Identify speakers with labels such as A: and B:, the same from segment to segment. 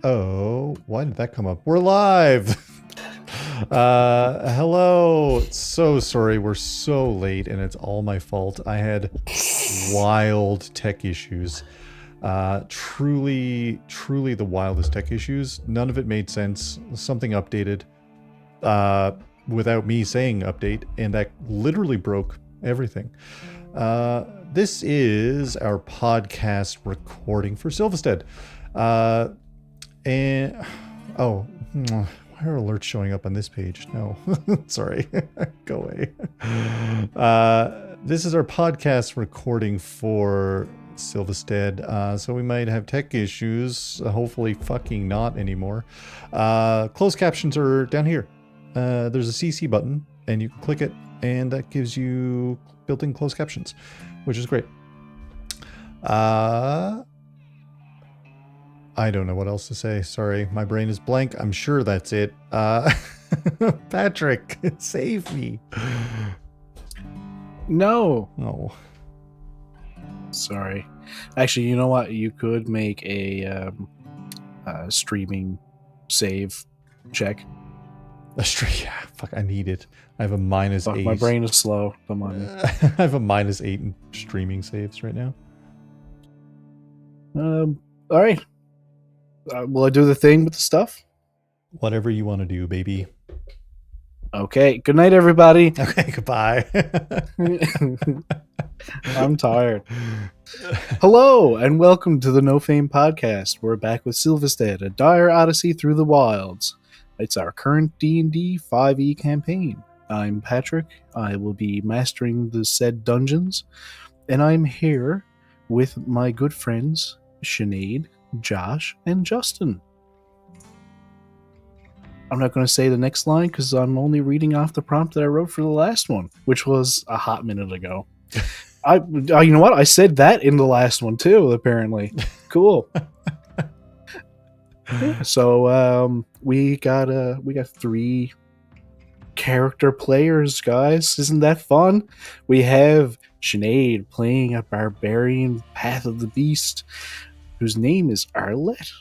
A: Oh, why did that come up? We're live. Hello. So sorry. We're so late and it's all my fault. I had wild tech issues. Truly the wildest tech issues. None of it made sense. Something updated without me saying update, and that literally broke everything. This is our podcast recording for Silvistead. And why are alerts showing up on this page? No, sorry, go away. This is our podcast recording for Silvistead, so we might have tech issues. Hopefully, fucking not anymore. Closed captions are down here. There's a CC button, and you can click it, and that gives you built-in closed captions, which is great. I don't know what else to say. Sorry, my brain is blank. I'm sure that's it. Patrick, save me.
B: No.
A: No.
B: Sorry. Actually, you know what? You could make a streaming save check.
A: Yeah, fuck, I need it. I have a -8.
B: My brain is slow. Come on.
A: I have a -8 in streaming saves right now.
B: All right. Will I do the thing with the stuff?
A: Whatever you want to do, baby.
B: Okay. Good night, everybody.
A: Okay, goodbye.
B: I'm tired. Hello, and welcome to the No Fame podcast. We're back with Silvistead, a dire odyssey through the wilds. It's our current D&D 5e campaign. I'm Patrick. I will be mastering the said dungeons, and I'm here with my good friends, Sinéad, Josh, and Justin. I'm not going to say the next line because I'm only reading off the prompt that I wrote for the last one, which was a hot minute ago. You know what? I said that in the last one too, apparently. Cool. So we got 3 character players, guys. Isn't that fun? We have Sinéad playing a barbarian Path of the Beast, whose name is Arlette.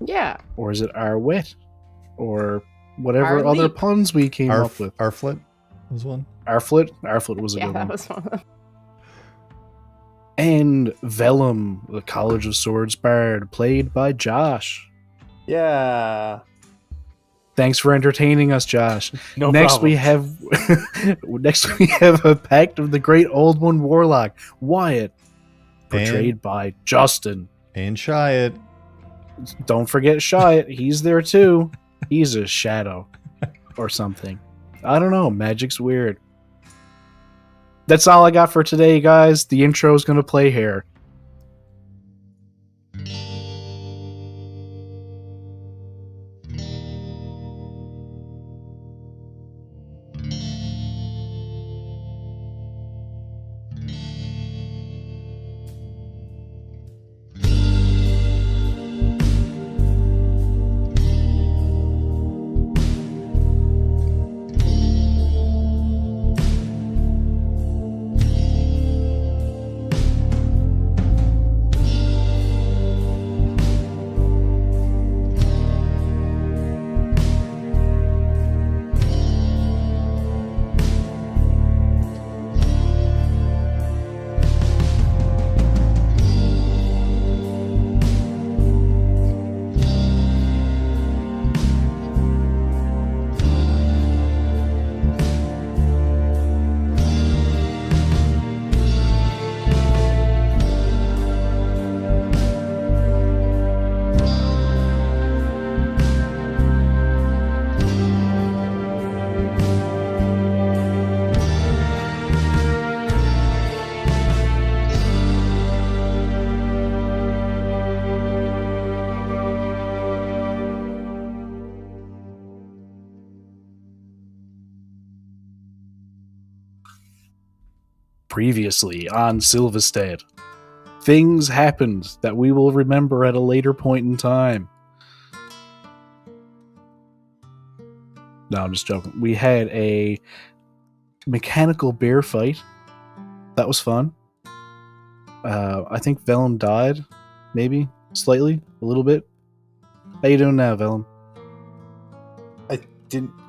C: Yeah.
B: Or is it Arwet? Or whatever
C: Arleep.
B: other puns we came up with.
A: Arflet was one.
B: Arflet was a good one.
C: Yeah, that was one of them.
B: And Velum, the College of Swords bard, played by Josh.
D: Yeah.
B: Thanks for entertaining us, Josh.
D: No
B: next
D: problem.
B: we have a Pact of the Great Old One warlock, Wyatt, portrayed by Justin.
A: And Wyatt.
B: Don't forget Wyatt. He's there too. He's a shadow or something. I don't know. Magic's weird. That's all I got for today, guys. The intro is going to play here. Previously on Silvistead, things happened that we will remember at a later point in time. No, I'm just joking. We had a mechanical bear fight. That was fun. I think Velum died, maybe, slightly, a little bit. How you doing now, Velum?
D: I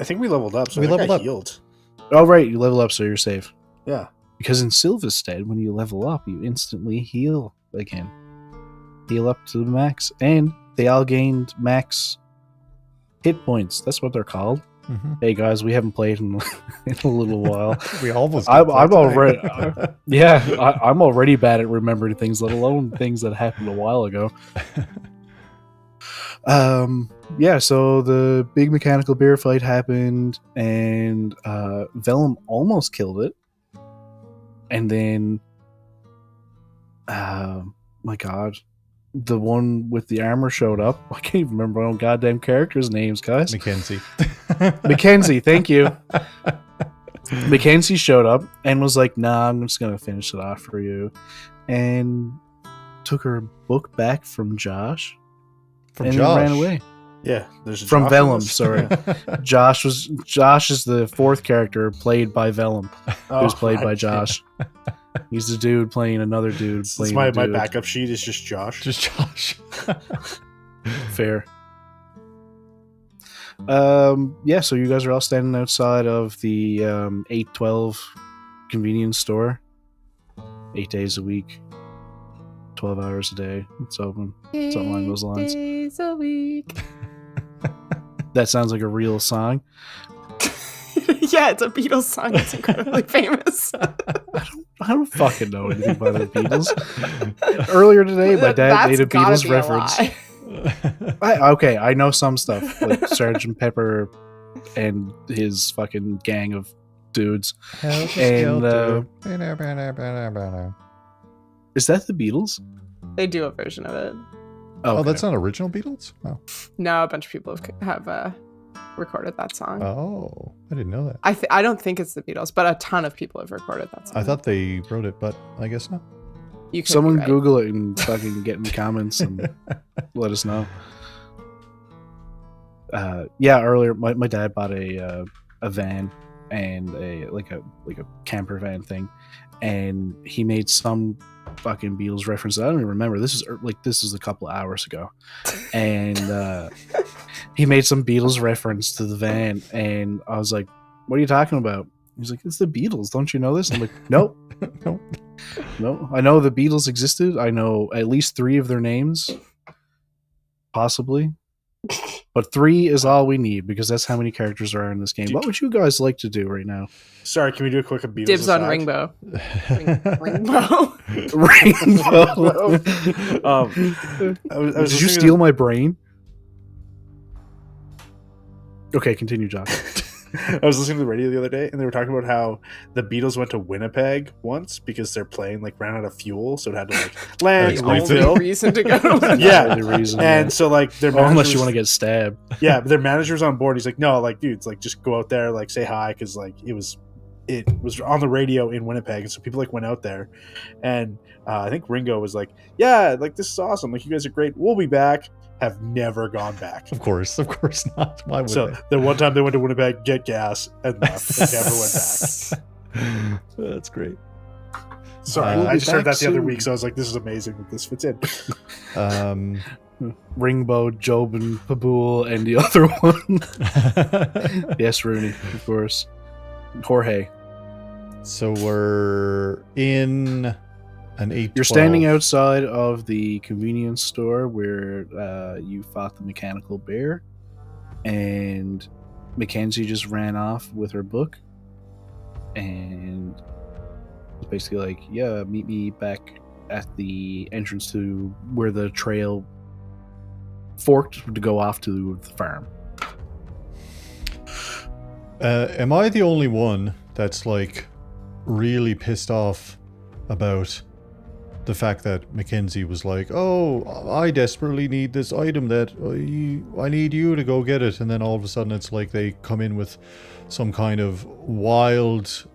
D: think we leveled up, so
A: We
D: I think
A: leveled
D: I
A: up.
D: healed.
B: Oh, right, you level up, so you're safe.
D: Yeah.
B: Because in Silvistead, when you level up, you instantly heal again. Heal up to the max. And they all gained max hit points. That's what they're called.
A: Mm-hmm.
B: Hey guys, we haven't played in a little while.
A: We almost.
B: I'm
A: did play
B: already.
A: tonight.
B: I'm already bad at remembering things, let alone things that happened a while ago. Yeah, so the big mechanical bear fight happened, and Velum almost killed it. And then, my god, the one with the armor showed up. I can't even remember my own goddamn characters' names, guys.
A: Mackenzie.
B: Mackenzie, thank you. Mackenzie showed up and was like, nah, I'm just going to finish it off for you. And took her book back from Josh.
A: From
B: and
A: Josh.
B: then ran away.
D: Yeah. There's a
B: From
D: Josh in
B: Velum,
D: this?
B: sorry.
D: Yeah.
B: Josh is the fourth character played by Velum, who's
D: Oh,
B: played by
D: right.
B: Josh. He's the dude playing another dude.
D: This is
B: Playing
D: my
B: a dude.
D: backup sheet is just Josh.
A: Just Josh.
B: Fair. Yeah, so you guys are all standing outside of the 812 convenience store. 8 days a week, 12 hours a day. It's open. Something along those lines.
C: 8 days a week.
B: That sounds like a real song.
C: Yeah, it's a Beatles song. It's incredibly famous.
B: I don't fucking know anything about the Beatles. Earlier today, my dad made a
C: gotta
B: Beatles
C: be
B: reference.
C: lie.
B: I know some stuff, like Sgt. Pepper and his fucking gang of dudes. And is that the Beatles?
C: They do a version of it.
A: Oh,
B: Okay.
A: that's not original Beatles? Oh.
C: No, a bunch of people have recorded that song.
A: Oh, I didn't know that.
C: I don't think it's the Beatles, but a ton of people have recorded that song.
A: I thought they wrote it, but I guess not.
C: you could be
B: Someone
C: right.
B: Google it and fucking get in the comments and let us know. Yeah, earlier my dad bought a van and a camper van thing, and he made some fucking Beatles reference. I don't even remember. This is a couple of hours ago, and he made some Beatles reference to the van, and I was like, "What are you talking about?" He's like, "It's the Beatles. Don't you know this?" I'm like, "Nope."
A: Nope.
B: No, I know the Beatles existed. I know at least 3 of their names, possibly. But 3 is all we need because that's how many characters there are in this game. What would you guys like to do right now?
D: Sorry, can we do a quick Beatles
C: Dibs on
D: aside?
C: Ringbo. Ringbo.
B: Rainbow.
D: I was
B: Did you
D: listening to
B: steal my brain? Okay, continue, Josh.
D: I was listening to the radio the other day, and they were talking about how the Beatles went to Winnipeg once because their plane ran out of fuel, so it had to land,
A: That's
C: The only
D: refill.
C: reason to go to Winnipeg.
D: Yeah.
B: The reason.
D: And so their
B: Oh, unless
D: manager
B: you
D: was-
B: want to get stabbed.
D: yeah, but their manager was on board. He's like, no, dudes, just go out there, say hi, because it was on the radio in Winnipeg, and so people went out there, and I think Ringo was like, yeah, this is awesome, you guys are great, we'll be back. Have never gone back.
A: Of course not. Why would
D: So
A: they?
D: the one time they went to Winnipeg, get gas, and left, and never went back.
A: That's great.
D: Sorry,
A: We'll
D: I
B: be
D: just heard
B: back
D: that the other
B: soon.
D: week, so I was like, this is amazing that this fits in.
B: Ringbo, Job, and Pabool, and the other one. Yes, Rooney, of course. Jorge.
A: So we're in an 8.
B: You're standing outside of the convenience store where you fought the mechanical bear, and Mackenzie just ran off with her book, and it's basically like, yeah, meet me back at the entrance to where the trail forked to go off to the farm.
A: Am I the only one that's really pissed off about the fact that Mackenzie was like, oh, I desperately need this item that I need you to go get it, and then all of a sudden it's like they come in with some kind of wild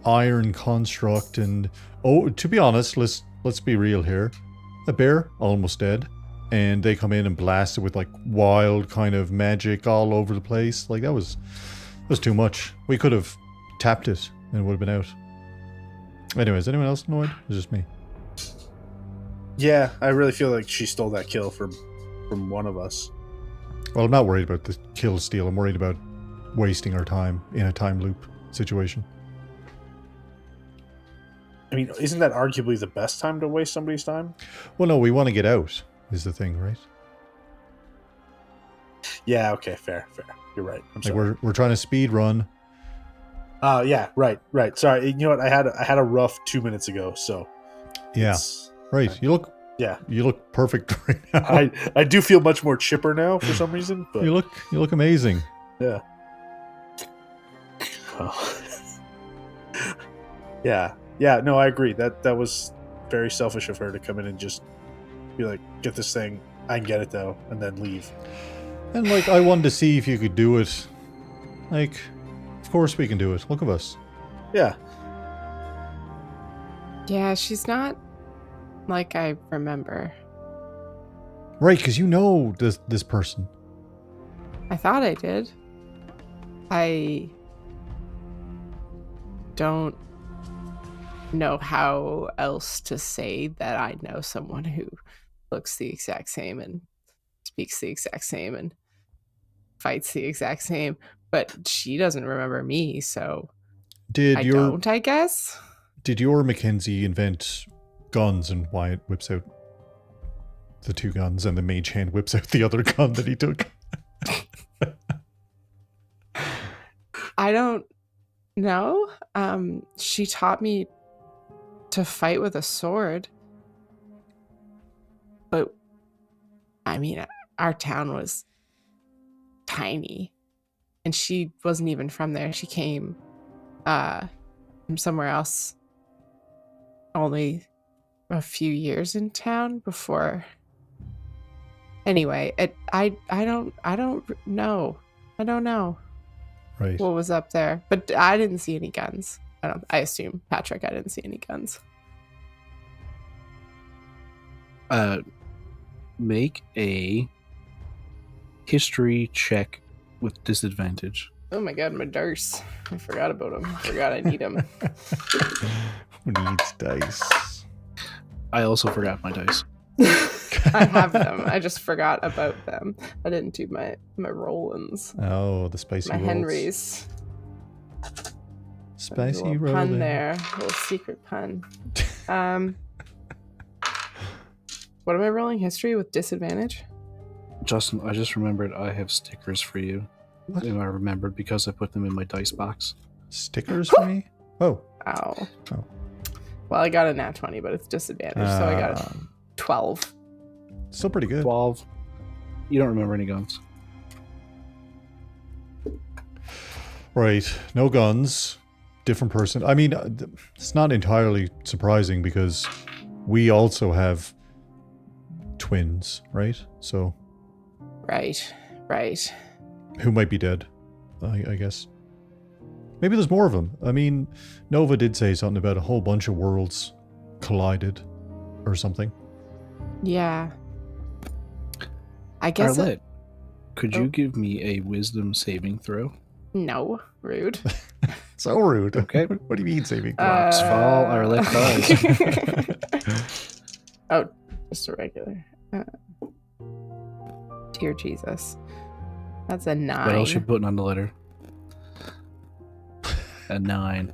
A: iron construct, and to be honest, let's be real here, the bear almost dead, and they come in and blast it with wild kind of magic all over the place. That was too much. We could have tapped it and it would have been out. Anyways, anyone else annoyed? It's just me.
D: Yeah, I really feel like she stole that kill from one of us.
A: Well, I'm not worried about the kill steal. I'm worried about wasting our time in a time loop situation.
D: I mean, isn't that arguably the best time to waste somebody's time?
A: Well, no, we want to get out, is the thing, right?
D: Yeah, okay, fair. You're right. I'm
A: Like
D: sorry.
A: we're trying to speed run.
D: Yeah, right. Sorry. You know what? I had a rough 2 minutes ago, so
A: Yeah,
D: it's-
A: right. You look perfect right now.
D: I do feel much more chipper now for some reason, but
A: You look amazing.
D: yeah. Oh. Yeah, no, I agree. That was very selfish of her to come in and just be like, get this thing, I can get it though, and then leave.
A: And like, I wanted to see if you could do it. Like, of course we can do it. Look at us.
D: Yeah.
C: Yeah, she's not like I remember.
A: Right, because you know this person.
C: I thought I did. I don't know how else to say that I know someone who looks the exact same and speaks the exact same and fights the exact same, but she doesn't remember me, so I don't, I guess.
A: Did your Mackenzie invent guns and Wyatt whips out the two guns and the mage hand whips out the other gun that he took?
C: I don't know. She taught me to fight with a sword. But, I mean, our town was tiny. And she wasn't even from there. She came from somewhere else. Only a few years in town before. Anyway, I don't know. I don't know.
A: Right.
C: What was up there? But I didn't see any guns. I assume, Patrick, I didn't see any guns.
B: Make a history check with disadvantage.
C: Oh my god, my dice. I forgot about them. I forgot I need them.
A: Who needs dice?
B: I also forgot my dice.
C: I have them. I just forgot about them. I didn't do my roll-ins.
A: Oh, the spicy
C: My
A: rolls.
C: Henrys.
A: Spicy
C: A little
A: roll.
C: pun there. A little secret pun. What am I rolling? History with disadvantage?
B: Justin, I just remembered I have stickers for you.
A: What?
B: And I remembered because I put them in my dice box.
A: Stickers for me? Oh.
C: Ow.
A: Oh.
C: Well, I got a nat 20, but it's disadvantage, so I got a 12.
A: Still pretty good.
B: 12. You don't remember any guns.
A: Right. No guns. Different person. I mean, it's not entirely surprising because we also have twins, right? So,
C: Right.
A: who might be dead, I guess. Maybe there's more of them. I mean, Nova did say something about a whole bunch of worlds collided or something.
C: Yeah. I guess.
B: Arlette, could you give me a wisdom saving throw?
C: No. Rude.
A: So rude.
B: Okay.
A: What do you mean saving?
B: Rocks fall, Arlette
C: dies. Oh, just a regular. Dear Jesus. That's a 9.
B: What else you putting on the letter? A 9.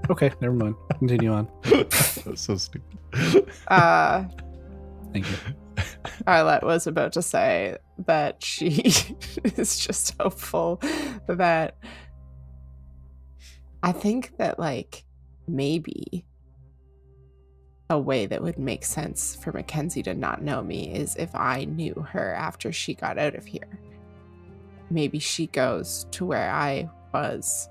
B: Okay, never mind. Continue on.
A: That's so stupid.
B: Thank you.
C: Arlette was about to say that she is just hopeful that I think that, like, maybe a way that would make sense for Mackenzie to not know me is if I knew her after she got out of here. Maybe she goes to where I was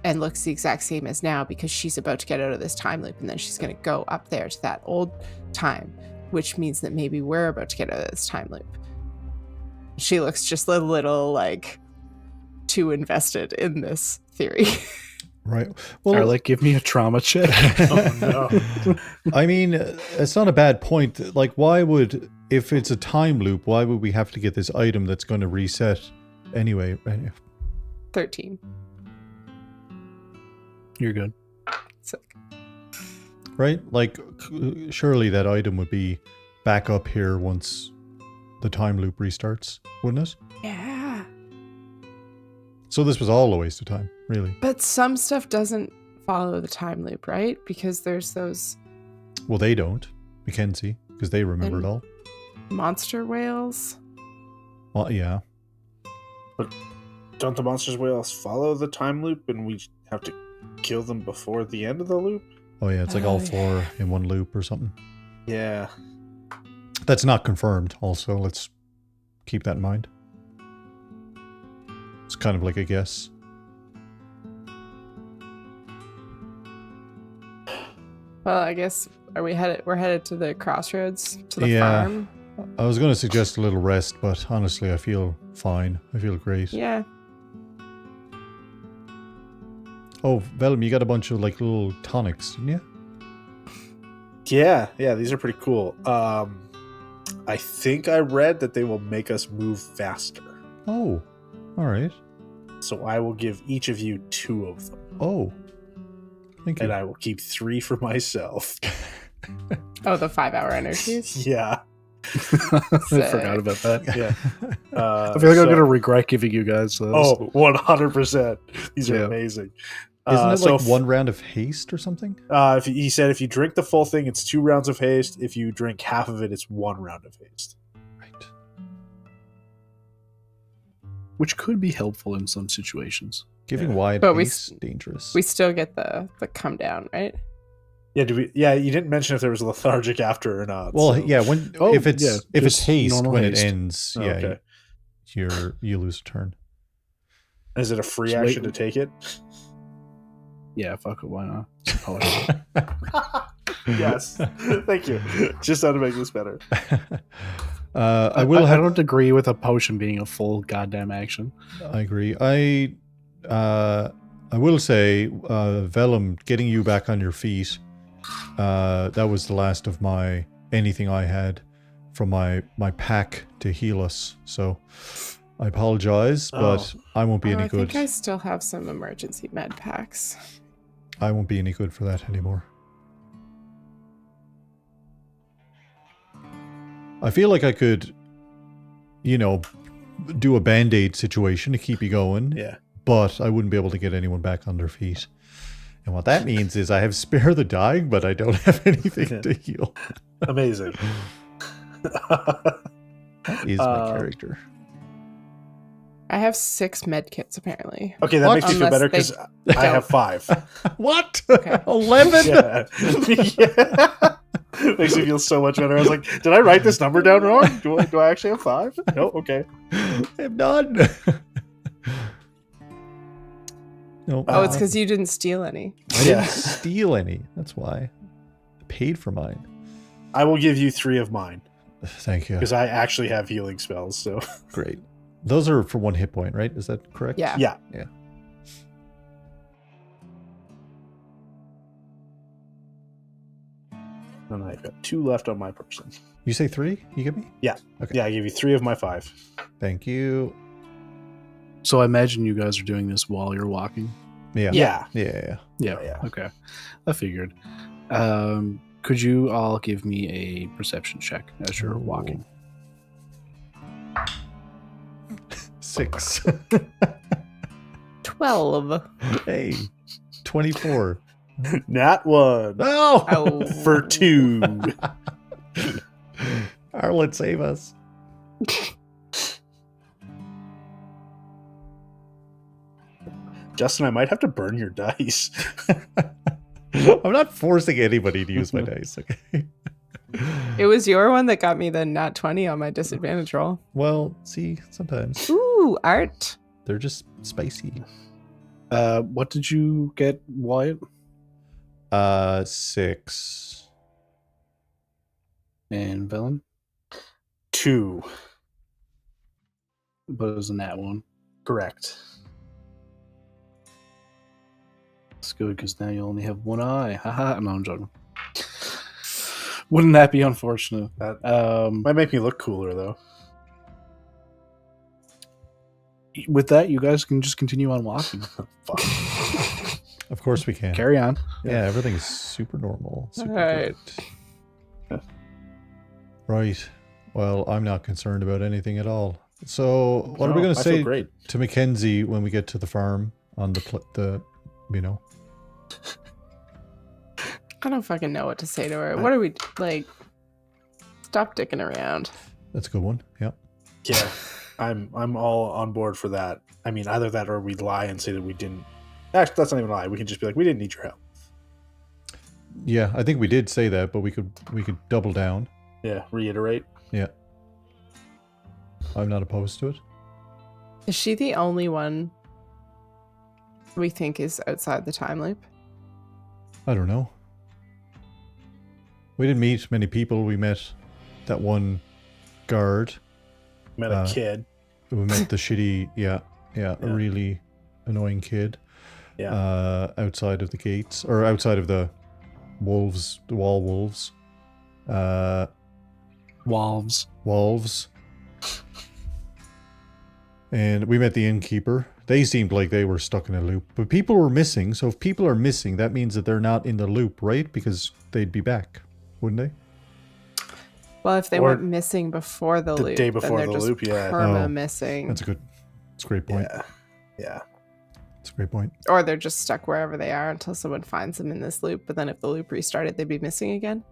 C: and looks the exact same as now because she's about to get out of this time loop, and then she's going to go up there to that old time, which means that maybe we're about to get out of this time loop. She looks just a little, like, too invested in this theory.
A: Right. Well,
B: Arlette, give me a trauma check.
D: Oh no.
A: I mean, it's not a bad point. Like, why would, if it's a time loop, why would we have to get this item that's going to reset anyway?
C: 13.
B: You're good.
C: Sick.
A: Right? Like, surely that item would be back up here once the time loop restarts, wouldn't it?
C: Yeah.
A: So this was all a waste of time, really.
C: But some stuff doesn't follow the time loop, right? Because there's those
A: Well, they don't. Mackenzie, because they remember it all.
C: monster whales.
A: Well, yeah.
D: Don't the monsters whales follow the time loop and we have to kill them before the end of the loop?
A: Oh, yeah, it's like all 4 in one loop or something.
D: Yeah.
A: That's not confirmed, also. Let's keep that in mind. It's kind of like a guess.
C: Well, I guess we're headed to the crossroads, to the
A: Yeah.
C: farm.
A: I was going to suggest a little rest, but honestly, I feel fine. I feel great.
C: Yeah.
A: Oh, Velum, you got a bunch of like little tonics, didn't you?
D: Yeah, these are pretty cool. I think I read that they will make us move faster.
A: Oh, all right.
D: So I will give each of you 2 of them.
A: Oh, thank you.
D: And I will keep 3 for myself.
C: Oh, the 5-hour energies.
D: Yeah.
B: I forgot about that.
D: Yeah.
B: I feel like I'm gonna regret giving you guys those.
D: Oh, 100%. These are
B: Yeah.
D: amazing.
A: Isn't it
D: so
A: like 1 round of haste or something?
D: he said if you drink the full thing, it's 2 rounds of haste. If you drink half of it, it's 1 round of haste.
A: Right.
B: Which could be helpful in some situations.
A: Giving Wyatt
C: But
A: haste, dangerous.
C: We still get the come down, right?
D: Yeah, you didn't mention if there was lethargic after or not.
A: Well,
D: so.
A: yeah, if it's
B: just
A: haste
B: normal
A: when
B: haste.
A: it ends,
D: Oh,
A: yeah,
D: okay.
A: you lose a turn.
D: Is it a free
B: Just
D: action
B: wait-
D: to take it?
B: Yeah, fuck it, why not? Suppose.
D: Yes. Thank you. Just how to make this better.
A: I
B: I don't agree with a potion being a full goddamn action.
A: I agree. I will say, Velum, getting you back on your feet. That was the last of anything I had from my pack to heal us. So I apologize, but I won't be any
C: I
A: good.
C: think I still have some emergency med packs.
A: I won't be any good for that anymore. I feel like I could, do a band-aid situation to keep you going.
D: Yeah.
A: But I wouldn't be able to get anyone back on their feet. And what that means is I have spare the dying, but I don't have anything to heal.
D: Amazing.
A: That is my character.
C: I have 6 med kits apparently.
D: Okay, that
A: What?
D: makes me feel
C: Unless
D: better
C: they
D: because I have 5.
A: What?
C: Okay.
A: 11?
D: Yeah. Yeah. Makes me feel so much better. I was like, did I write this number down wrong? Do I actually have 5? No? Okay.
A: I'm done. No,
C: Oh, it's because you didn't steal any.
A: I didn't steal any. That's why. I paid for mine.
D: I will give you 3 of mine
A: Thank you.
D: because I actually have healing spells. So
A: Great. Those are for 1 hit point, right? Is that correct?
C: Yeah.
D: yeah. And I've got 2 left on my person.
A: You say 3? You give me?
D: Yeah.
A: Okay.
D: Yeah, I gave you 3 of my 5.
A: Thank you.
B: So I imagine you guys are doing this while you're walking.
A: Yeah.
D: Yeah.
A: Yeah.
D: Yeah.
B: Okay. I figured. Could you all give me a perception check as you're walking?
A: 6.
C: 12.
A: Hey. 24.
D: Nat 1
A: Oh!
C: Oh.
D: for 2.
A: Arlette, save us.
D: Justin, I might have to burn your dice.
A: I'm not forcing anybody to use my dice, okay?
C: It was your one that got me the nat 20 on my disadvantage roll.
A: Well, see, sometimes
C: Ooh, art.
A: they're just spicy.
B: What did you get, Wyatt?
A: 6.
B: And Velum?
D: 2.
B: But it was in that one.
D: Correct.
B: It's good because now you only have 1 eye. Haha. No, I'm joking. Wouldn't that be unfortunate?
D: That might make me look cooler, though.
B: With that, you guys can just continue on walking.
D: Fuck.
A: Of course we can.
B: Carry on.
A: Yeah, everything's super normal. Super
C: Alright.
A: good. Right. Well, I'm not concerned about anything at all. So, what are we
D: No,
A: going to
D: I feel
A: say
D: great.
A: to Mackenzie when we get to the farm on the you know?
C: I don't fucking know what to say to her. What are we like? Stop dicking around.
A: That's a good one. Yeah.
D: Yeah, I'm all on board for that. I mean, either that or we lie and say that we didn't. Actually, that's not even a lie. We can just be like, we didn't need your help.
A: Yeah, I think we did say that, but we could double down.
D: Yeah, reiterate.
A: Yeah. I'm not opposed to it.
C: Is she the only one we think is outside the time loop?
A: I don't know. We didn't meet many people. We met that one guard.
D: Met a kid.
A: We met the shitty, a really annoying kid.
D: Yeah.
A: Outside of the gates, or outside of the wolves, the wall wolves. Wolves. And we met the innkeeper. They seemed like they were stuck in a loop. But people were missing, so if people are missing, that means that they're not in the loop, right? Because they'd be back, wouldn't they?
C: Well, if they
D: Or
C: weren't missing before the loop,
D: day before
C: then
D: the
C: they're just
D: loop, yeah.
C: perma missing.
A: That's a great point.
D: Yeah.
A: That's a great point.
C: Or they're just stuck wherever they are until someone finds them in this loop. But then if the loop restarted, they'd be missing again.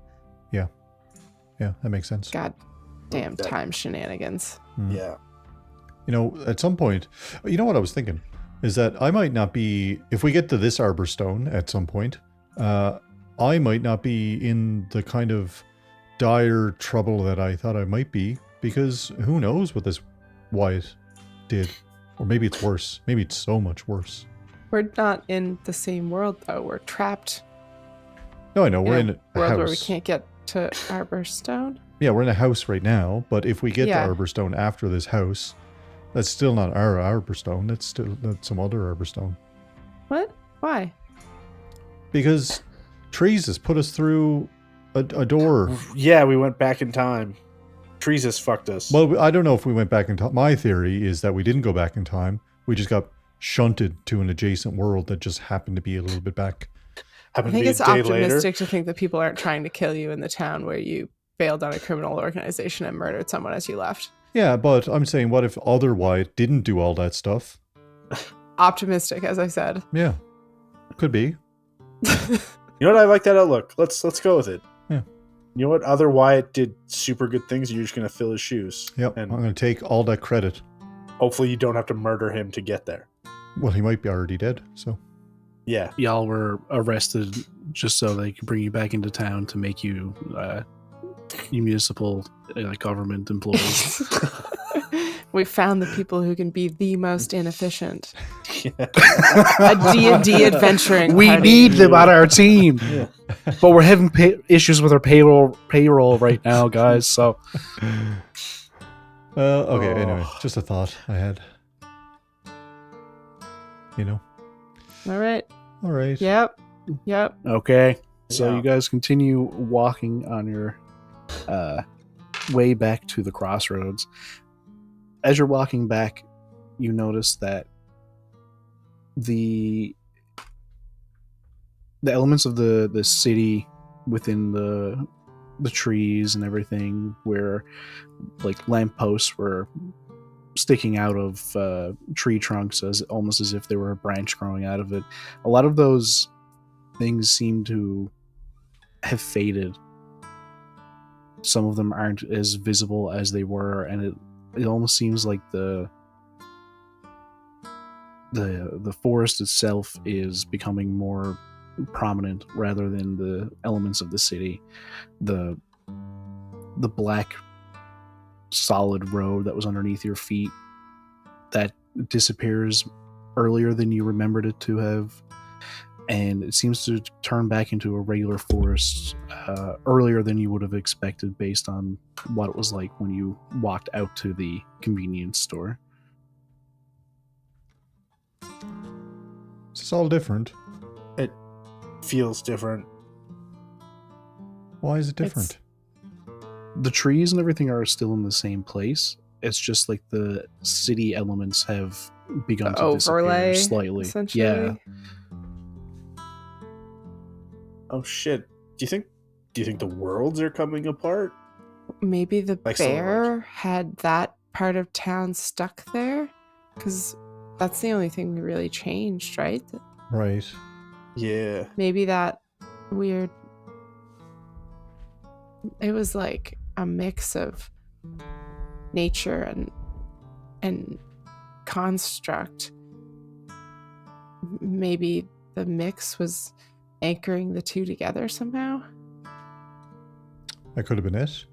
A: Yeah, that makes sense.
C: God damn time shenanigans.
D: Yeah.
A: You know, at some point, you know what I was thinking? Is that I might not be, if we get to this Arbor Stone at some point, I might not be in the kind of dire trouble that I thought I might be, because who knows what this Wyatt did. Or maybe it's worse. Maybe it's so much worse.
C: We're not in the same world, though. We're trapped
A: No, I know, we're in a
C: world
A: house.
C: where we can't get to Arborstone.
A: Yeah, we're in a house right now, but if we get to
C: Yeah.
A: Arborstone after this house, that's still not our Arborstone. That's some other Arborstone.
C: What? Why?
A: Because trees has put us through a door.
D: Yeah, we went back in time. Trees has fucked us.
A: Well, I don't know if we went back in time. My theory is that we didn't go back in time. We just got shunted to an adjacent world that just happened to be a little bit back.
C: I
D: Happened
C: think
D: to
C: it's
D: be a day later.
C: optimistic to think that people aren't trying to kill you in the town where you bailed on a criminal organization and murdered someone as you left.
A: Yeah, but I'm saying, what if other Wyatt didn't do all that stuff?
C: Optimistic, as I said.
A: Yeah, could be.
D: You know what? I like that outlook. Let's go with it.
A: Yeah.
D: You know what? Other Wyatt did super good things. You're just gonna fill his shoes.
A: Yep,
D: And
A: I'm going to take all that credit.
D: hopefully you don't have to murder him to get there.
A: Well, he might be already dead, so.
D: Yeah.
B: Y'all were arrested just so they could bring you back into town to make you municipal government employees.
C: We found the people who can be the most inefficient.
D: Yeah.
C: A D&D adventuring
B: We
C: party.
B: need them on our team,
D: Yeah.
B: but we're having issues with our payroll right now, guys. So
A: Okay,
D: Oh.
A: anyway, just a thought I had. You know?
C: All right.
A: All right.
C: Yep.
B: okay, so
D: Yeah.
B: you guys continue walking on your way back to the crossroads. As you're walking back, you notice that the elements of the city within the trees and everything, where like lampposts were sticking out of tree trunks as almost as if they were a branch growing out of it. A lot of those things seem to have faded. Some of them aren't as visible as they were, and it almost seems like the forest itself is becoming more prominent rather than the elements of the city. The black solid road that was underneath your feet that disappears earlier than you remembered it to have, and it seems to turn back into a regular forest earlier than you would have expected based on what it was like when you walked out to the convenience store.
A: It's all different.
D: It feels different.
A: Why is it different?
B: The trees and everything are still in the same place. It's just like the city elements have begun to
C: Overlay,
B: disappear slightly.
C: essentially.
B: Yeah.
D: Oh shit. Do you think the worlds are coming apart?
C: Maybe the
D: Like, sort of
C: bear had that part of town stuck there? Because that's the only thing we really changed, right?
A: Right.
D: Yeah.
C: Maybe that weird... It was like a mix of nature and construct. Maybe the mix was anchoring the two together somehow.
A: That could have been it.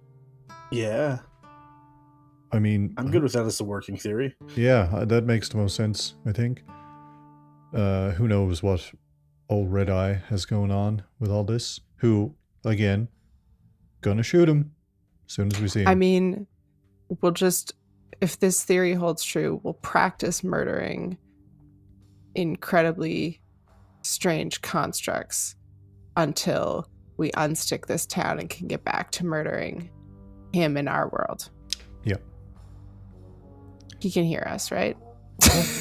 D: Yeah.
A: I mean,
D: I'm good with that as a working theory.
A: yeah, that makes the most sense, I think. Who knows what old Red Eye has going on with all this? Who, again, gonna shoot him as soon as we see him.
C: I mean, we'll just, if this theory holds true, we'll practice murdering incredibly strange constructs until we unstick this town and can get back to murdering him in our world.
A: Yep.
C: He can hear us, right?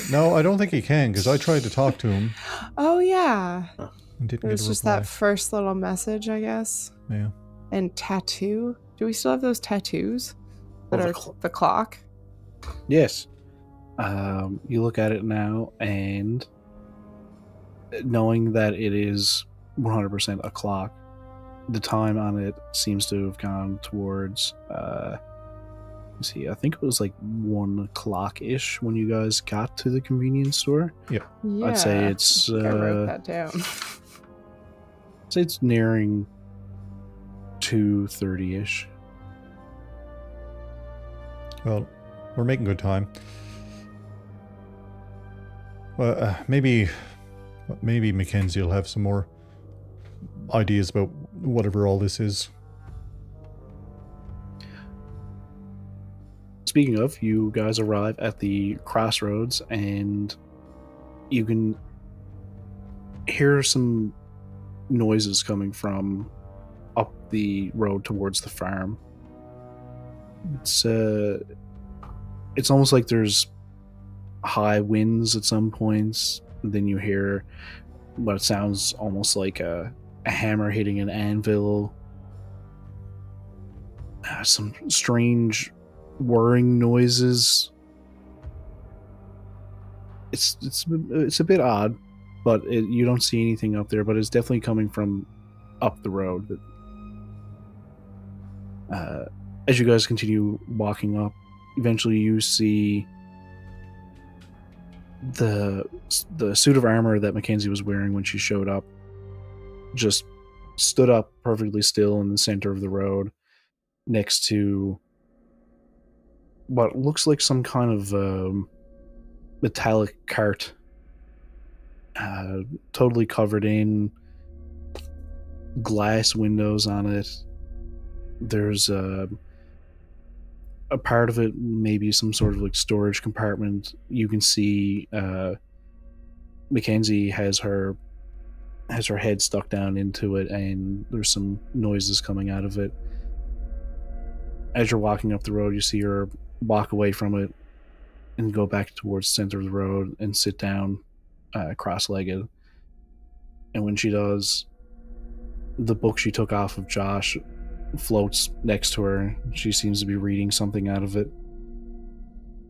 A: No, I don't think he can, because I tried to talk to him.
C: Oh, yeah.
A: And didn't
C: It was
A: get a
C: just
A: reply.
C: that first little message, I guess.
A: Yeah.
C: And tattoo. Do we still have those tattoos that
D: Oh,
C: are the clock?
B: Yes. You look at it now, and knowing that it is 100% a clock, the time on it seems to have gone towards, let's see, I think it was like 1 o'clock-ish when you guys got to the convenience store.
C: Yeah.
B: I'd say it's,
C: I think I wrote that down.
B: I'd say it's nearing 2:30-ish.
A: Well, we're making good time. Well, maybe Mackenzie will have some more ideas about whatever all this is.
B: Speaking of, you guys arrive at the crossroads, and you can hear some noises coming from up the road towards the farm. It's almost like there's high winds at some points. And then you hear what sounds almost like a hammer hitting an anvil. Some strange whirring noises. It's a bit odd, but you don't see anything up there. But it's definitely coming from up the road. As you guys continue walking up, eventually you see the suit of armor that Mackenzie was wearing when she showed up just stood up perfectly still in the center of the road next to what looks like some kind of metallic cart, totally covered in glass windows on it. There's a part of it, maybe some sort of like storage compartment. You can see Mackenzie has her head stuck down into it, and there's some noises coming out of it. As you're walking up the road, you see her walk away from it and go back towards the center of the road and sit down cross-legged. And when she does, the book she took off of Josh floats next to her. She seems to be reading something out of it.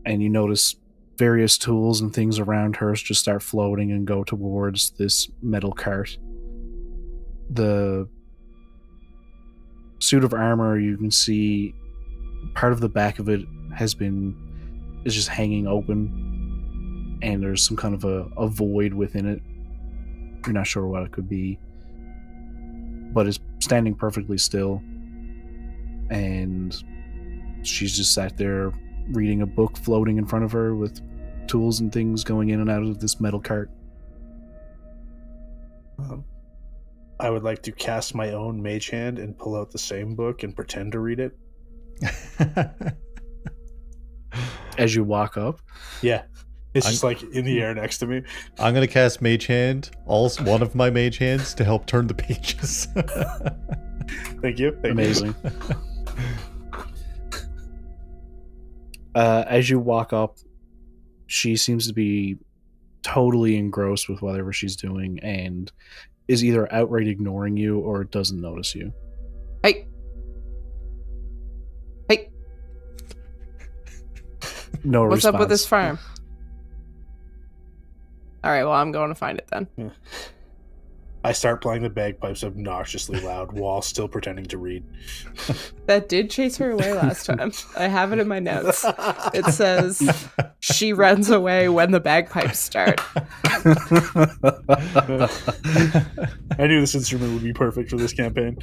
B: And you notice various tools and things around her just start floating and go towards this metal cart. The suit of armor, you can see part of the back of it is just hanging open, and there's some kind of a void within it. You're not sure what it could be, but it's standing perfectly still, and she's just sat there reading a book floating in front of her with tools and things going in and out of this metal cart.
D: I would like to cast my own mage hand and pull out the same book and pretend to read it.
B: As you walk up,
D: Yeah. It's just like in the air next to me.
A: I'm going to cast Mage Hand, one of my Mage Hands, to help turn the pages.
D: Thank you.
B: amazing. As you walk up, she seems to be totally engrossed with whatever she's doing and is either outright ignoring you or doesn't notice you.
C: Hey.
B: No
C: What's
B: response.
C: up with this farm? All right, well, I'm going to find it then.
D: Yeah. I start playing the bagpipes obnoxiously loud while still pretending to read.
C: That did chase her away last time. I have it in my notes. It says she runs away when the bagpipes start.
D: I knew this instrument would be perfect for this campaign.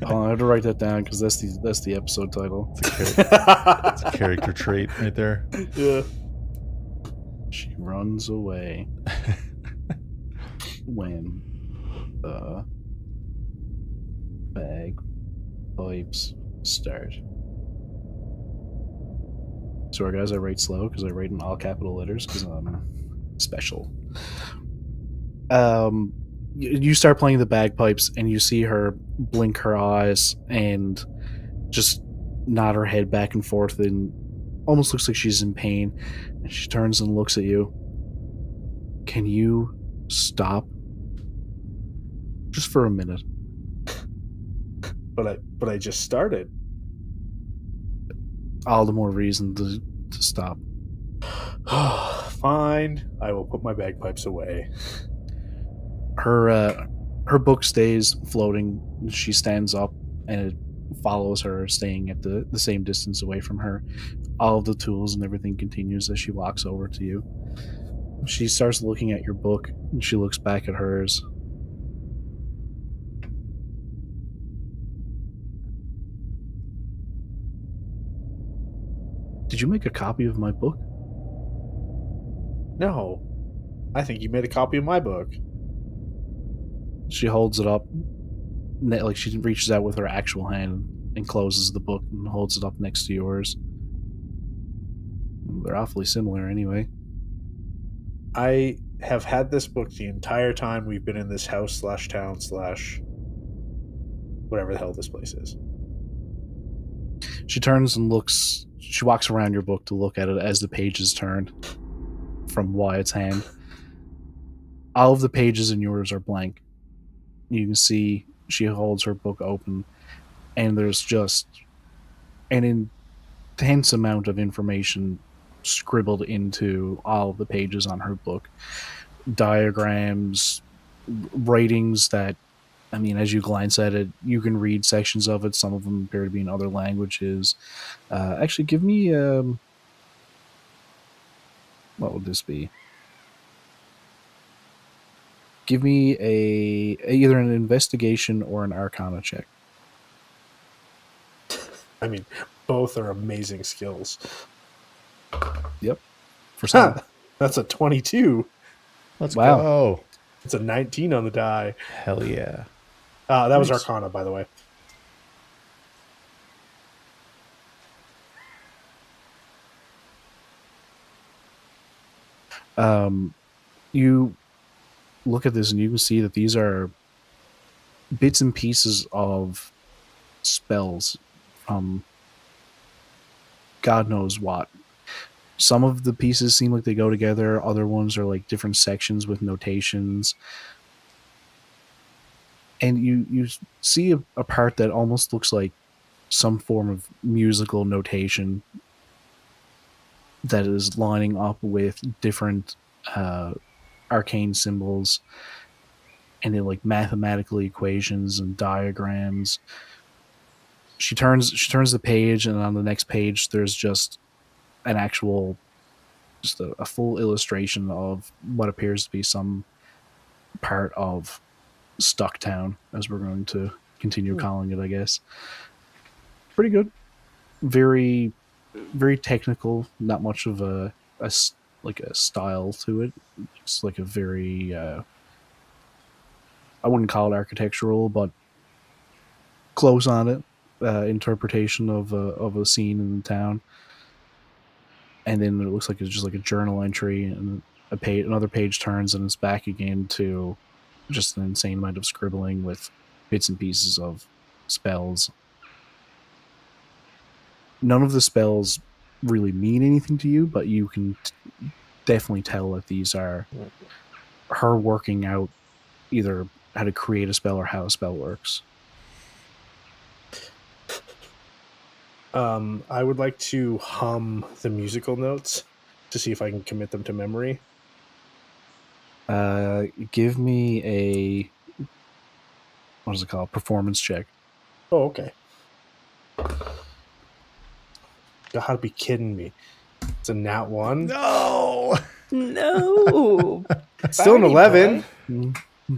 B: Oh, I have to write that down because that's the episode title.
A: It's a character trait right there.
D: Yeah.
B: She runs away when the bagpipes start. Sorry, guys, I write slow because I write in all capital letters because I'm special. You start playing the bagpipes and you see her blink her eyes and just nod her head back and forth and almost looks like she's in pain. And she turns and looks at you. Can you stop? Just for a minute.
D: But I just started.
B: All the more reason to stop.
D: Fine. I will put my bagpipes away.
B: Her book stays floating. She stands up and it follows her, staying at the same distance away from her. All of the tools and everything continues as she walks over to you. She starts looking at your book and she looks back at hers. Did you make a copy of my book?
D: No. I think you made a copy of my book.
B: She holds it up, like she reaches out with her actual hand and closes the book and holds it up next to yours. They're awfully similar anyway.
D: I have had this book the entire time we've been in this house / town / whatever the hell this place is.
B: She turns and looks. She walks around your book to look at it as the pages turn from Wyatt's hand. All of the pages in yours are blank. You can see she holds her book open, and there's just an intense amount of information scribbled into all of the pages on her book. Diagrams, writings that, I mean, as you glance at it, you can read sections of it. Some of them appear to be in other languages. Actually, give me... what would this be? Give me either an investigation or an arcana check.
D: I mean, both are amazing skills.
B: Yep. For some.
D: That's a 22.
A: Let's
B: Wow.
A: go.
D: It's a 19 on the die.
A: Hell yeah.
D: That was
B: Nice.
D: Arcana, by the way.
B: You look at this and you can see that these are bits and pieces of spells from God knows what. Some of the pieces seem like they go together. Other ones are like different sections with notations. And you see a part that almost looks like some form of musical notation that is lining up with different arcane symbols and then like mathematical equations and diagrams. She turns the page, and on the next page there's just an actual, just a full illustration of what appears to be some part of Stucktown, as we're going to continue calling it, I guess. Pretty good. Very, very technical. Not much of a style to it. It's like a very, I wouldn't call it architectural, but close on it. Interpretation of a scene in the town. And then it looks like it's just like a journal entry, and another page turns and it's back again to just an insane amount of scribbling with bits and pieces of spells. None of the spells really mean anything to you, but you can definitely tell that these are her working out either how to create a spell or how a spell works.
D: I would like to hum the musical notes to see if I can commit them to memory.
B: Give me a, what is it called? Performance check.
D: Oh, okay. Gotta be kidding me. It's a nat 1.
A: No.
C: No.
D: Still an
C: Barney
D: 11.
C: boy.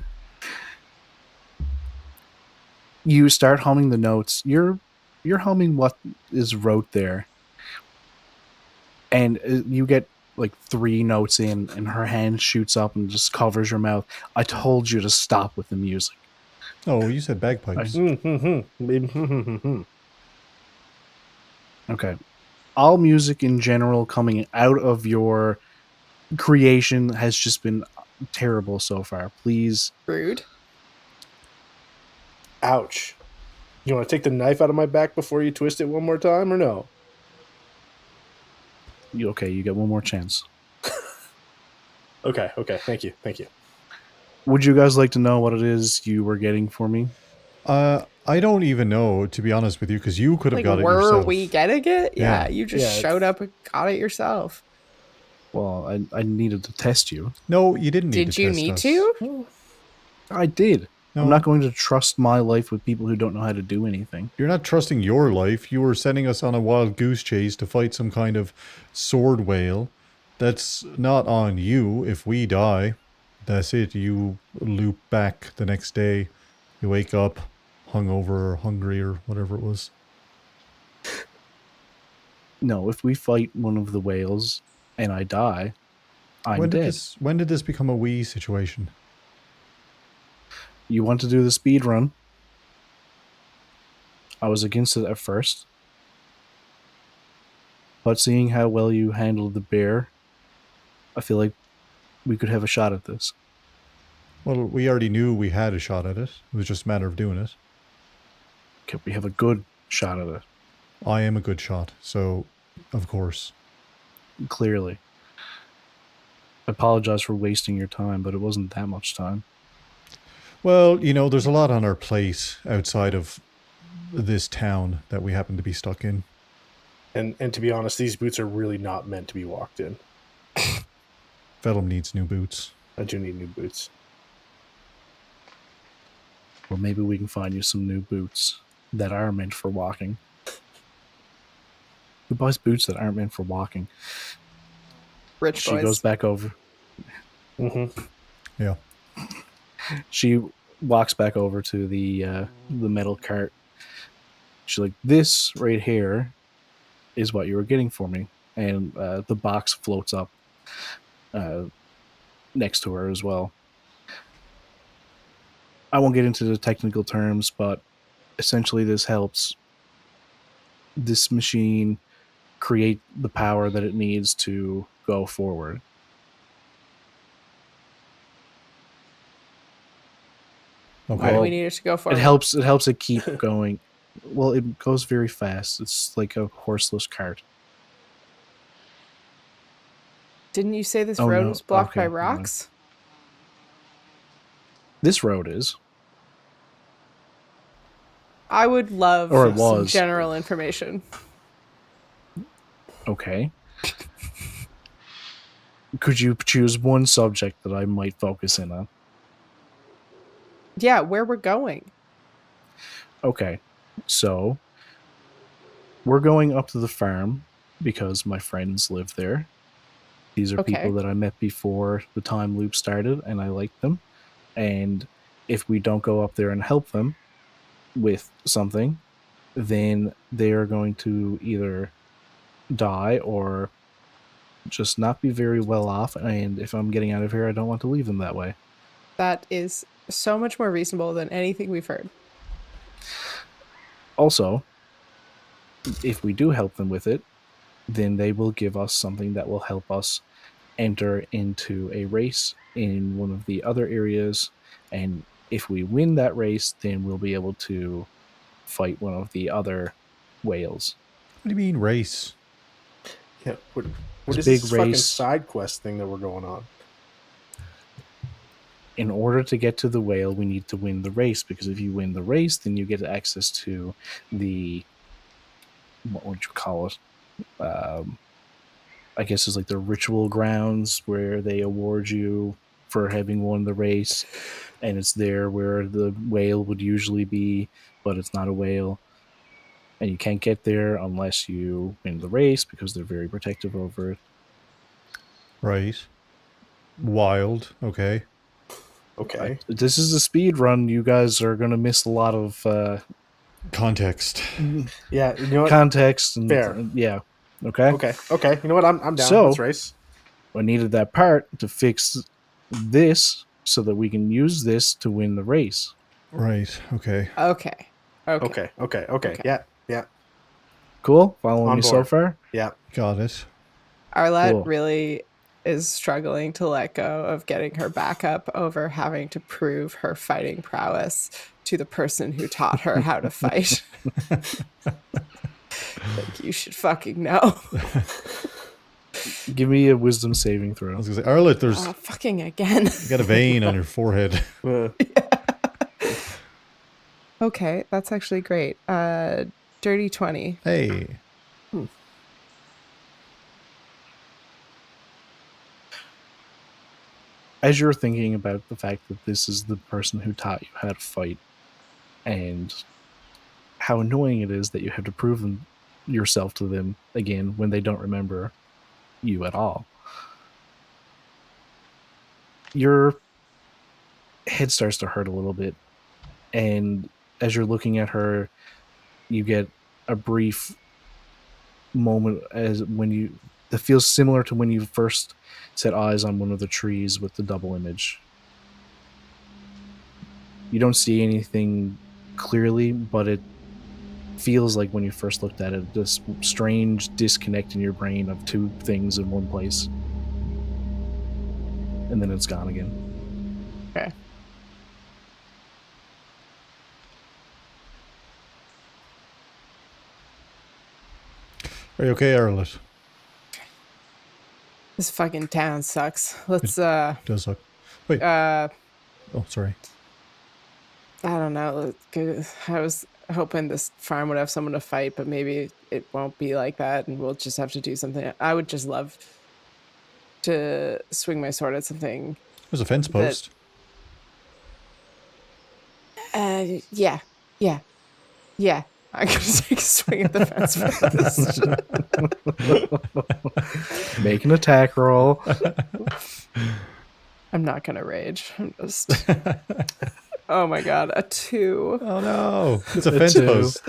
B: You start humming the notes. You're humming what is wrote there, and you get like 3 notes in, and her hand shoots up and just covers your mouth. I told you to stop with the music.
A: Oh, you said bagpipes.
B: Okay. All music in general coming out of your creation has just been terrible so far. Please.
C: Rude.
D: Ouch. You want to take the knife out of my back before you twist it one more time, or no?
B: You get one more chance.
D: Okay. Thank you.
B: Would you guys like to know what it is you were getting for me?
A: I don't even know, to be honest with you, because you could have
C: Like,
A: got it
C: were
A: yourself.
C: we getting it? Yeah,
A: Yeah.
C: you just showed up and got it yourself.
B: Well, I needed to test you.
A: No, you didn't need
C: Did
A: to
C: you
A: test
C: need
A: us.
C: to?
B: I did.
A: No.
B: I'm not going to trust my life with people who don't know how to do anything.
A: You're not trusting your life. You were sending us on a wild goose chase to fight some kind of sword whale. That's not on you if we die. That's it. You loop back the next day. You wake up hungover or hungry or whatever it was.
B: No, if we fight one of the whales and I die, I'm dead.
A: When did this become a we situation?
B: You want to do the speed run? I was against it at first. But seeing how well you handled the bear, I feel like we could have a shot at this.
A: Well, we already knew we had a shot at it. It was just a matter of doing it.
B: Okay, we have a good shot at it.
A: I am a good shot, so of course.
B: Clearly. I apologize for wasting your time, but it wasn't that much time.
A: Well, there's a lot on our plate outside of this town that we happen to be stuck in.
D: And to be honest, these boots are really not meant to be walked in.
A: Velum needs new boots.
D: I do need new boots.
B: Well, maybe we can find you some new boots that are meant for walking. Who buys boots that aren't meant for walking?
C: Rich
B: She
C: boys.
B: goes back over.
D: Mm-hmm.
A: Yeah.
B: She walks back over to the metal cart. She's like, "This right here is what you were getting for me," and the box floats up next to her as well. I won't get into the technical terms, but essentially this helps this machine create the power that it needs to go forward.
A: Okay.
C: Why do we need it to go forward?
B: It helps it keep going. Well, it goes very fast. It's like a horseless cart.
C: Didn't you say this
B: Oh,
C: road
B: no.
C: was blocked
B: Okay,
C: by
B: never mind.
C: rocks?
B: This road is.
C: I would love
B: Or it
C: some
B: was.
C: general information.
B: Okay. Could you choose one subject that I might focus in on?
C: Yeah, where we're going.
B: Okay. So, we're going up to the farm because my friends live there. These are
C: Okay.
B: people that I met before the time loop started, and I like them. And if we don't go up there and help them with something, then they are going to either die or just not be very well off. And if I'm getting out of here, I don't want to leave them that way.
C: That is so much more reasonable than anything we've heard.
B: Also, if we do help them with it, then they will give us something that will help us enter into a race in one of the other areas. And if we win that race, then we'll be able to fight one of the other whales.
A: What do you mean race?
D: Yeah. What
B: It's
D: is
B: a big
D: this fucking
B: race.
D: side quest thing that we're going on?
B: In order to get to the whale, we need to win the race, because if you win the race, then you get access to the what would you call it? I guess it's like the ritual grounds where they award you for having won the race, and it's there where the whale would usually be, but it's not a whale. And you can't get there unless you win the race because they're very protective over it.
A: Right. Wild. Okay.
D: Okay.
B: This is a speed run. You guys are going to miss a lot of
A: Context.
D: Yeah. You know what?
B: context. And,
D: Fair.
B: Yeah. Okay.
D: Okay. Okay. You know what? I'm down.
B: So-
D: Let's race.
B: I needed that part to fix this so that we can use this to win the race.
A: Right. Okay.
C: Okay.
D: Okay.
C: Okay.
D: Yeah.
B: Cool? Following
D: On
B: me so
D: board.
B: far?
D: Yeah.
A: Got it.
C: Arlette
B: Cool.
C: really is struggling to let go of getting her back up over having to prove her fighting prowess to the person who taught her how to fight. Like, you should fucking know.
B: Give me a wisdom saving
A: I
B: throw.
A: was gonna say, Arlette, there's
C: Oh, fucking again.
A: you got a vein on your forehead.
C: Okay, that's actually great. Dirty 20.
A: Hey.
B: As you're thinking about the fact that this is the person who taught you how to fight and how annoying it is that you have to prove yourself to them again when they don't remember you at all, your head starts to hurt a little bit. And as you're looking at her, you get a brief moment that feels similar to when you first set eyes on one of the trees with the double image. You don't see anything clearly, but it feels like when you first looked at it, this strange disconnect in your brain of two things in one place. And then it's gone again.
C: Okay.
A: Are you okay, Arlette?
C: This fucking town sucks. Let's,
A: Does suck. Wait.
C: I
A: Oh, sorry.
C: don't know. I was hoping this farm would have someone to fight, but maybe it won't be like that, and we'll just have to do something. I would just love to swing my sword at something.
A: There's a fence post.
C: Yeah. I'm gonna take a swing at the fence first.
B: Make an attack roll.
C: I'm not gonna rage. I'm just. Oh my god, a 2.
A: Oh no! It's a fence
B: two.
A: post.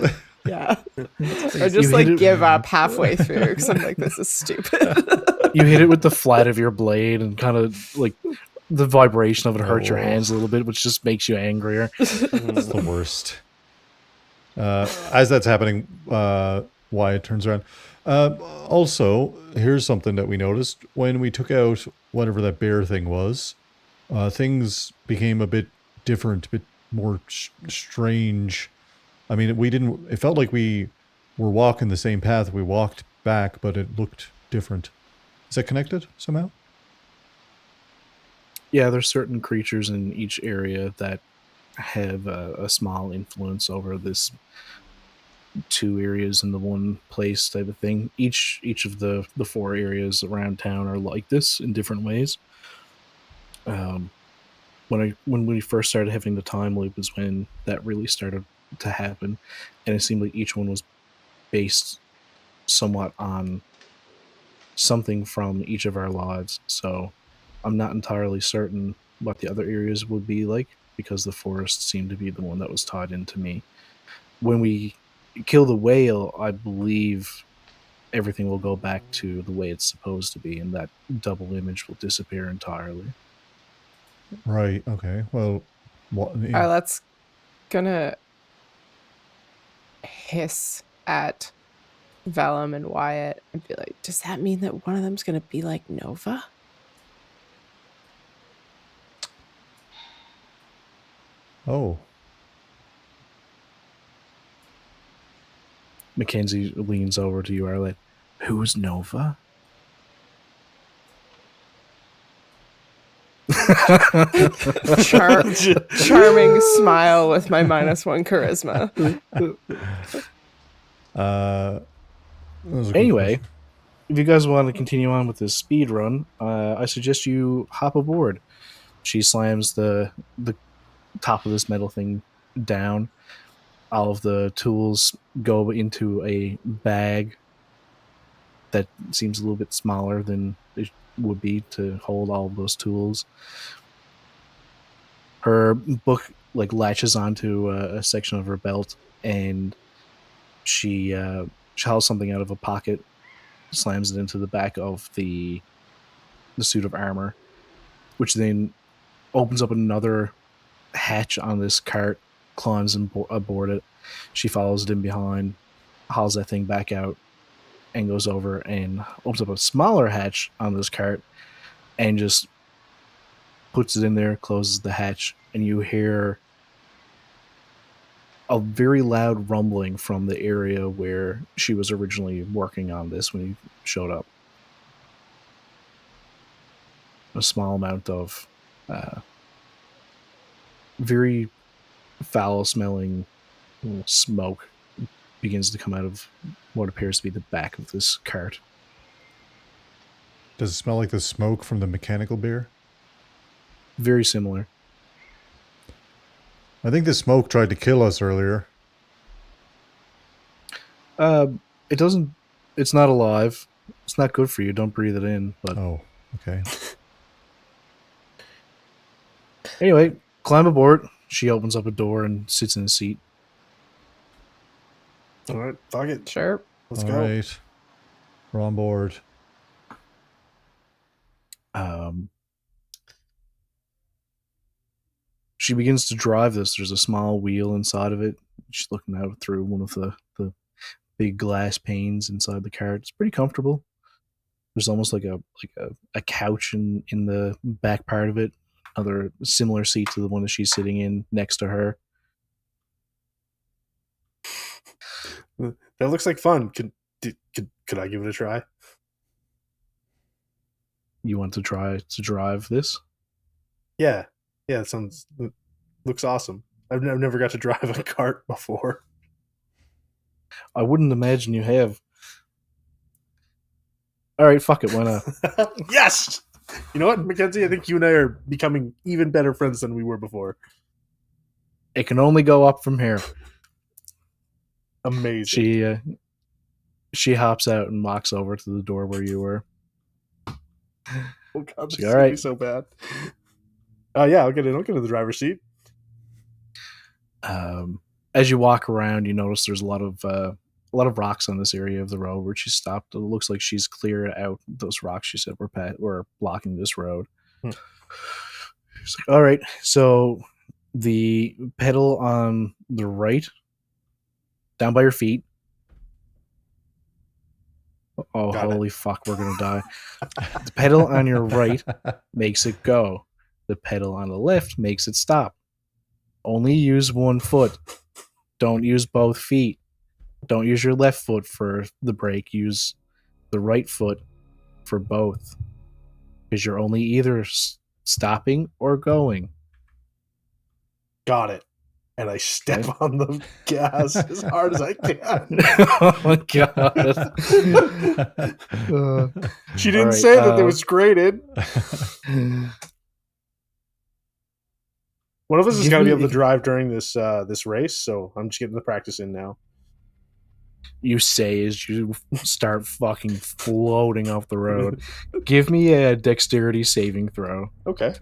C: Yeah. I
B: You
C: just
B: hit
C: like
B: it-
C: give up halfway through because I'm like, this is stupid.
B: You hit it with the flat of your blade, and kind of like the vibration of it hurts your hands a little bit, which just makes you angrier.
A: It's the worst. As that's happening, Wyatt turns around. Also, here's something that we noticed. When we took out whatever that bear thing was, things became a bit different, a bit more strange. I mean, it felt like we were walking the same path we walked back, but it looked different. Is that connected somehow?
B: Yeah, there's certain creatures in each area that have a small influence over this two areas in the one place type of thing. Each of the 4 areas around town are like this in different ways. When we first started having the time loop is when that really started to happen, and it seemed like each one was based somewhat on something from each of our lives. So I'm not entirely certain what the other areas would be like, because the forest seemed to be the one that was tied into me. When we kill the whale, I believe everything will go back to the way it's supposed to be, and that double image will disappear entirely.
A: Right. Okay. Well,
C: Arlette's gonna hiss at Velum and Wyatt and be like, does that mean that one of them's gonna be like Nova?
A: Oh.
B: Mackenzie leans over to you, Arlette. Who's Nova?
C: Charming smile with my -1 charisma.
A: That was a good
B: Anyway,
A: question.
B: if you guys want to continue on with this speed run, I suggest you hop aboard. She slams the top of this metal thing down. All of the tools go into a bag that seems a little bit smaller than it would be to hold all of those tools. Her book latches onto a section of her belt, and she hauls something out of a pocket, slams it into the back of the suit of armor, which then opens up another hatch on this cart, climbs aboard it. She follows it in behind, hauls that thing back out, and goes over and opens up a smaller hatch on this cart and just puts it in there, closes the hatch, and you hear a very loud rumbling from the area where she was originally working on this when you showed up. A small amount of very foul-smelling smoke begins to come out of what appears to be the back of this cart.
A: Does it smell like the smoke from the mechanical beer?
B: Very similar.
A: I think the smoke tried to kill us earlier.
B: It doesn't. It's not alive. It's not good for you. Don't breathe it in. But
A: Oh, okay.
B: anyway, climb aboard. She opens up a door and sits in a seat.
D: All right, fuck it.
C: Sure.
D: Let's
A: All
D: go.
A: right. We're on board.
B: She begins to drive this. There's a small wheel inside of it. She's looking out through one of the big glass panes inside the car. It's pretty comfortable. There's almost like a couch in the back part of it. Another similar seat to the one that she's sitting in next to her.
D: That looks like fun. Could I give it a try?
B: You want to try to drive this?
D: Yeah. It looks awesome. I've never got to drive a cart before.
B: I wouldn't imagine you have. All right, fuck it. Why not?
D: Yes! You know what, Mackenzie? I think you and I are becoming even better friends than we were before.
B: It can only go up from here.
D: Amazing.
B: She hops out and walks over to the door where you were.
D: Oh god, this
B: She's
D: is
B: all
D: gonna be
B: right.
D: so bad. Yeah, I'll get in the driver's seat.
B: As you walk around, you notice there's a lot of rocks on this area of the road where she stopped. It looks like she's cleared out those rocks she said were blocking this road. She's like, all right, so the pedal on the right, down by your feet. Oh,
D: Got it.
B: holy fuck, we're gonna die. The pedal on your right makes it go. The pedal on the left makes it stop. Only use one foot. Don't use both feet. Don't use your left foot for the brake. Use the right foot for both. Because you're only either stopping or going.
D: Got it. And I step on the gas as hard as I can.
B: Oh my god.
D: She didn't
B: All right,
D: say that it was graded. One of us is
B: Give
D: going to be
B: me-
D: able to drive during this race, so I'm just getting the practice in now.
B: You say as you start fucking floating off the road. Give me a dexterity saving throw.
D: Okay.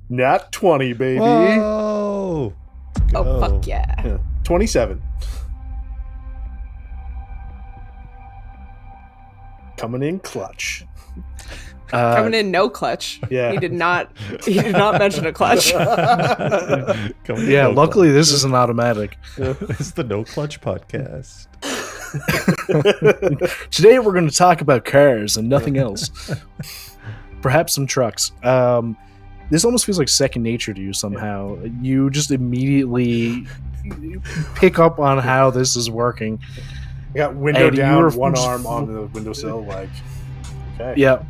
D: Nat 20, baby.
A: Whoa!
C: Oh,
A: Go.
C: fuck yeah.
D: Yeah. 27. Coming in clutch.
C: Coming in no clutch.
D: Yeah.
C: He did not mention a clutch.
A: Coming
B: Yeah,
A: no
B: luckily
A: clutch.
B: this is an automatic.
A: It's the No Clutch podcast.
B: Today we're going to talk about cars and nothing else. Perhaps some trucks. This almost feels like second nature to you somehow. You just immediately pick up on how this is working.
D: I got window
B: And
D: down,
B: you're
D: one
B: just
D: arm on the windowsill, like, okay.
B: Yeah.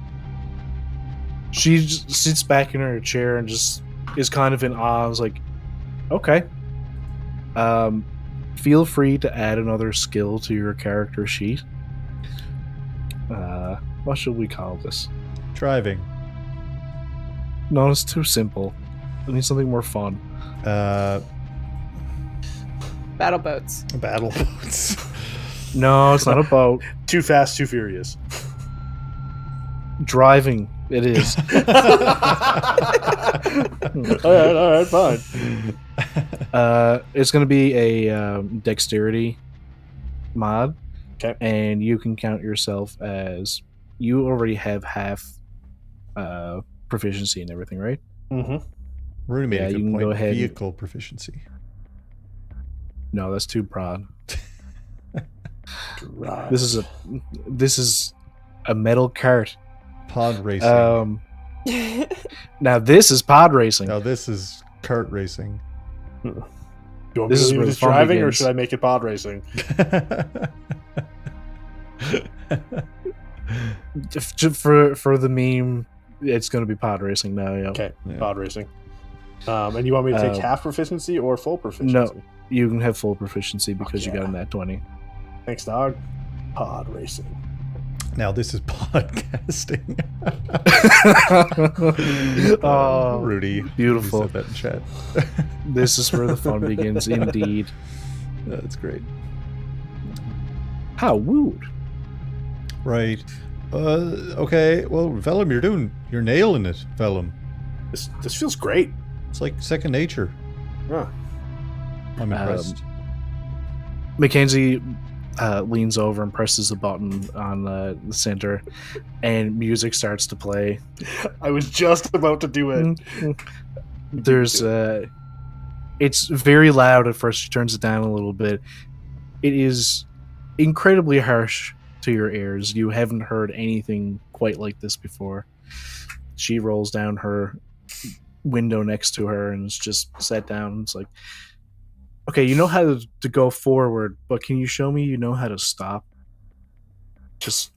B: She just sits back in her chair and just is kind of in awe. I was like, okay. feel free to add another skill to your character sheet. What should we call this?
A: Driving.
B: No, it's too simple. I need something more fun.
C: Battle boats.
A: Battle boats.
B: No, it's not a boat.
D: Too Fast, Too Furious.
B: Driving. It is.
D: all right, fine.
B: It's going to be a dexterity mod.
D: Okay.
B: And you can count yourself as you already have half proficiency and everything, right?
D: Mm-hmm.
A: Rooney made
B: Yeah,
A: a
B: you
A: good
B: can
A: point.
B: go ahead.
A: Vehicle proficiency.
B: No, that's too broad. This is a metal cart.
A: Pod racing.
B: Now this is pod racing.
A: Now this is kart racing.
D: Do you want
B: This
D: me
B: is
D: to
B: where
D: leave
B: the
D: this
B: fun
D: driving, or
B: begins.
D: should I make it pod racing?
B: For the meme, it's going to be pod racing now. Yeah.
D: Okay,
A: Yeah.
D: pod racing. And you want me to take half proficiency or full proficiency?
B: No. You can have full proficiency because you got a nat 20.
D: Thanks, dog. Pod racing.
A: Now this is podcasting.
B: Oh,
A: Rudy.
B: beautiful.
A: You said that in chat.
B: This is where the fun begins, indeed.
A: That's great.
B: How wooed.
A: Right. Okay. Well, Velum, you're nailing it, Velum.
D: This feels great.
A: It's like second nature.
D: Huh.
A: I'm impressed.
B: Mackenzie leans over and presses a button on the center, and music starts to play.
D: I was just about to do it.
B: There's it's very loud at first. She turns it down a little bit. It is incredibly harsh to your ears. You haven't heard anything quite like this before. She rolls down her window next to her and is just sat down. It's like, okay, you know how to go forward, but can you show me you know how to stop?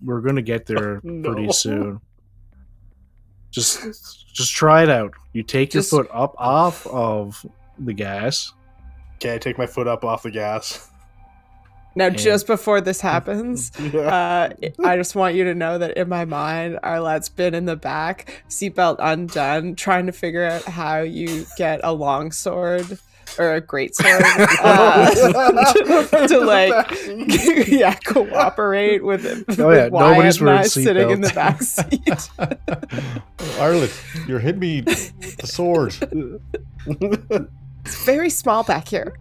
B: We're gonna get there pretty
D: No.
B: soon. Just try it out. You take your foot up off of the gas.
D: Okay, I take my foot up off the gas.
C: Now,
B: And-
C: just before this happens, I just want you to know that in my mind, Arlette's been in the back, seatbelt undone, trying to figure out how you get a long sword or a great sword to like, yeah, cooperate with it.
B: Oh, yeah,
C: with Wyatt
B: nobody's
C: and I
B: wearing
C: sitting in the
B: seatbelts.
C: back seat.
A: Arlette, you're hitting me with the sword.
C: It's very small back here.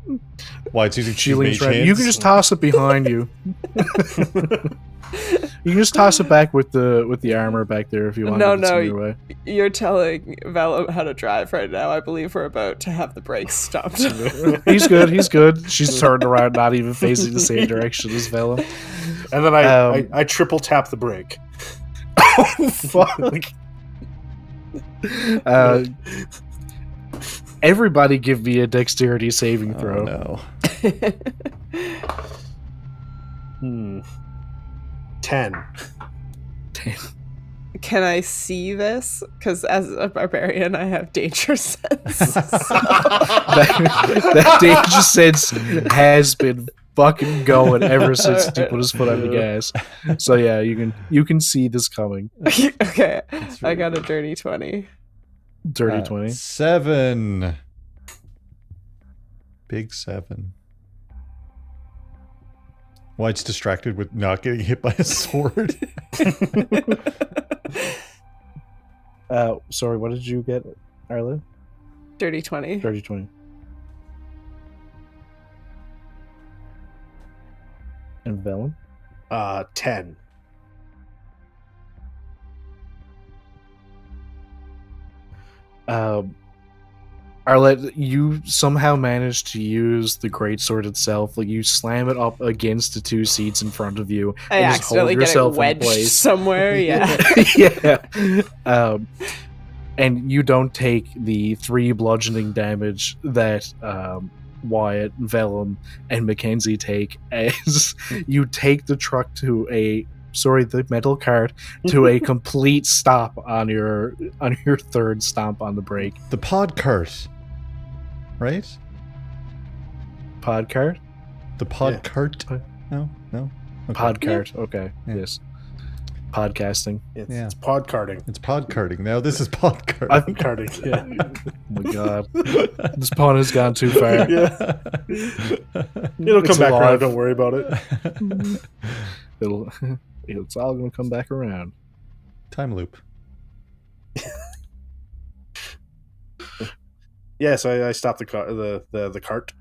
A: Why, it's using
B: She leans
A: mage
B: right.
A: hands?
B: You can just toss it behind you. You can just toss it back with the armor back there if you want.
C: No,
B: if it's in
C: no,
B: your way.
C: You're telling Velum how to drive right now. I believe we're about to have the brakes stopped.
B: He's good. He's good. She's turned around, not even facing the same direction as Velum.
D: And then I triple tap the brake.
B: Oh fuck! Everybody, give me a dexterity saving throw.
A: Oh, no.
D: 10.
C: Can I see this? Because as a barbarian, I have danger sense.
B: that danger sense has been fucking going ever since he put his foot on the gas. So yeah, you can see this coming.
C: Okay,
A: That's
C: I
A: really
C: got a
A: good.
C: dirty 20.
B: Dirty 20.
A: 7. Big 7. White's distracted with not getting hit by a sword.
B: Sorry, what did you get, Arlette?
C: Dirty 20.
B: Dirty 20. And Velum?
D: 10.
B: Arlette, you somehow managed to use the greatsword itself. Like, you slam it up against the two seats in front of you.
C: I
B: and just hold
C: accidentally get it
B: yourself in
C: wedged
B: place.
C: somewhere. Yeah.
B: Yeah. And you don't take the 3 bludgeoning damage that Wyatt, Velum, and Mackenzie take, as you take the truck to the metal cart to a complete stop on your third stomp on the brake.
A: The pod cart. Right?
B: Pod cart?
A: The pod
D: Yeah.
A: cart? No? Okay.
B: Podcart. Okay.
A: Yeah.
B: Yes. Podcasting.
A: Yeah.
D: It's pod carting.
A: It's pod carting. Now this is pod carting.
D: I've carting. Yeah.
B: Oh my god. This pun has gone too far.
D: Yeah. It'll
B: It's
D: come back
B: alive.
D: around. Don't worry about it.
B: It's all going to come back around.
A: Time loop.
D: Yeah. So I stopped the car. The cart.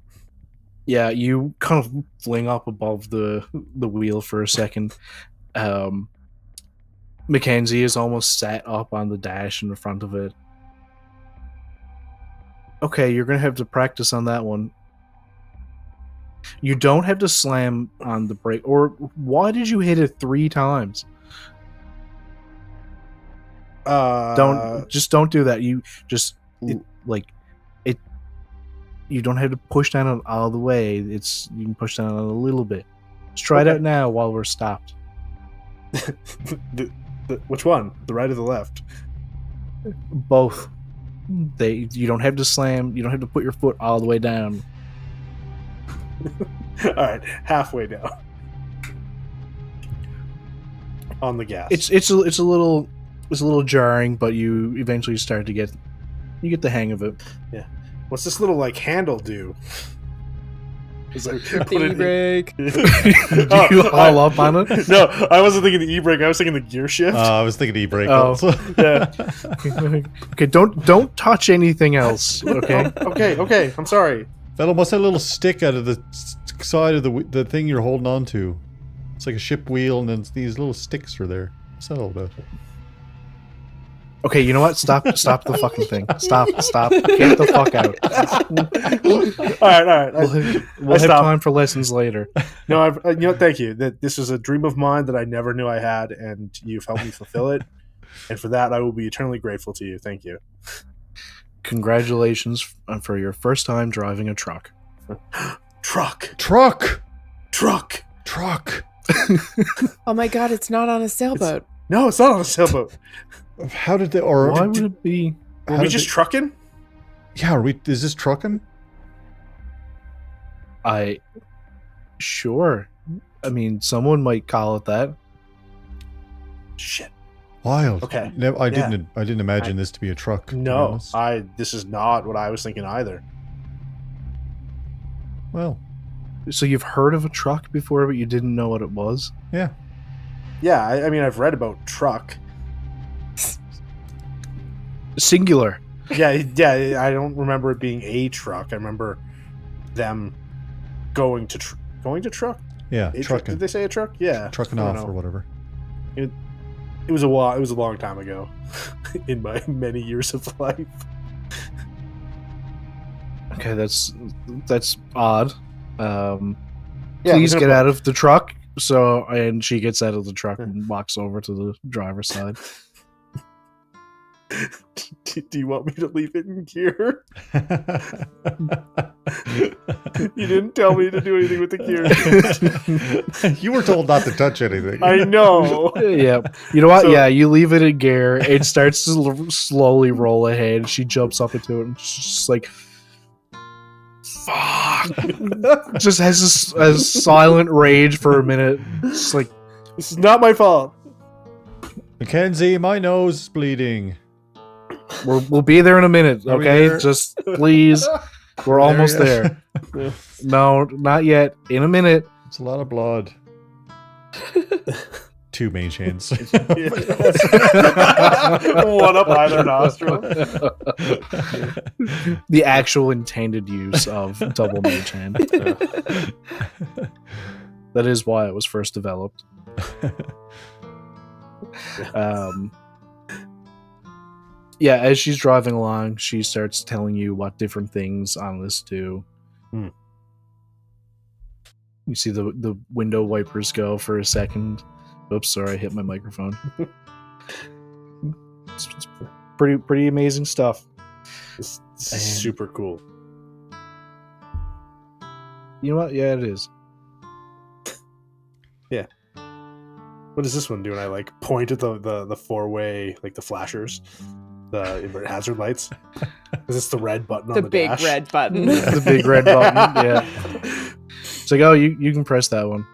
B: Yeah, you kind of fling up above the wheel for a second. Mackenzie is almost sat up on the dash in the front of it. Okay, you're going to have to practice on that one. You don't have to slam on the brake. Or why did you hit it 3 times? Don't do that. You just like it. You don't have to push down on all the way. You can push down on it a little bit. Let's try it
D: Okay.
B: out now while we're stopped.
D: Which one? The right or the left?
B: Both. You don't have to slam. You don't have to put your foot all the way down.
D: All right, halfway down. On the gas.
B: It's a little jarring, but you eventually start to get the hang of it.
D: What's this little like handle do? Is like, put it in-
C: E-brake.
B: Do you haul up on it?
D: No, I wasn't thinking the e-brake. I was thinking the gear shift.
A: I was thinking e-brake
B: Oh.
A: also.
D: Yeah.
B: Okay, don't touch anything else. Okay.
D: Okay. I'm sorry.
A: Velum, what's that little stick out of the side of the thing you're holding on to? It's like a ship wheel, and then these little sticks are there. What's that all about?
B: Okay, you know what? Stop the fucking thing. Stop. Get the fuck out.
D: All right.
B: We'll have
D: stopped.
B: time for lessons later.
D: No, thank you. That this was a dream of mine that I never knew I had, and you've helped me fulfill it. And for that, I will be eternally grateful to you. Thank you.
B: Congratulations for your first time driving a truck.
D: Truck.
C: Oh my god, it's not on a sailboat.
D: No, it's not on a sailboat.
A: How did they? Or
B: Why would it be?
D: Were
A: how
D: we
A: did
D: just trucking?
A: Yeah, is this trucking?
B: Sure. I mean, someone might call it that.
D: Shit.
A: Wild.
D: Okay.
A: I didn't imagine this to be a truck. to be
D: No,
A: honest.
D: this is not what I was thinking either.
A: Well,
B: So you've heard of a truck before, but you didn't know what it was?
A: yeah.
D: Yeah, I mean, I've read about truck.
B: Singular.
D: Yeah, I don't remember it being a truck. I remember them going to truck.
A: Yeah,
D: A truck?
A: trucking.
D: Did they say a truck? Yeah,
A: Trucking
D: I don't
A: off
D: know.
A: or whatever.
D: It was a while. It was a long time ago, in my many years of life.
B: Okay, that's odd.
D: Yeah,
B: Please
D: we're
B: get
D: gonna-
B: out of the truck. And she gets out of the truck and walks over to the driver's side.
D: Do you want me to leave it in gear? You didn't tell me to do anything with the gear.
A: You were told not to touch anything.
D: I know.
B: Yeah. You know what?
D: So-
B: Yeah, you leave it in gear. It starts to slowly roll ahead. She jumps up into it and she's just like, fuck. Just has a silent rage for a minute. Just like,
D: This is not my fault.
A: Mackenzie, my nose is bleeding.
B: we'll be there in a minute,
A: Are we
B: okay?
A: there?
B: Just please. We're almost
A: yet?
B: there. No, not yet. In a minute.
A: It's a lot of blood. 2 mage hands.
D: One up either nostril.
B: The actual intended use of double mage hand. That is why it was first developed. Yeah, as she's driving along, she starts telling you what different things on this do.
D: Hmm.
B: You see the window wipers go for a second. Oops, sorry, I hit my microphone. It's pretty amazing stuff.
D: This is
B: And-
D: super cool.
B: You know what? Yeah, it is.
D: What does this one do? And I like point at the 4-way, like the flashers, the invert hazard lights. Because it's the red button on
C: The
D: the
C: big
D: dash.
C: red button.
B: The big red button. Yeah. It's like, oh, you can press that one.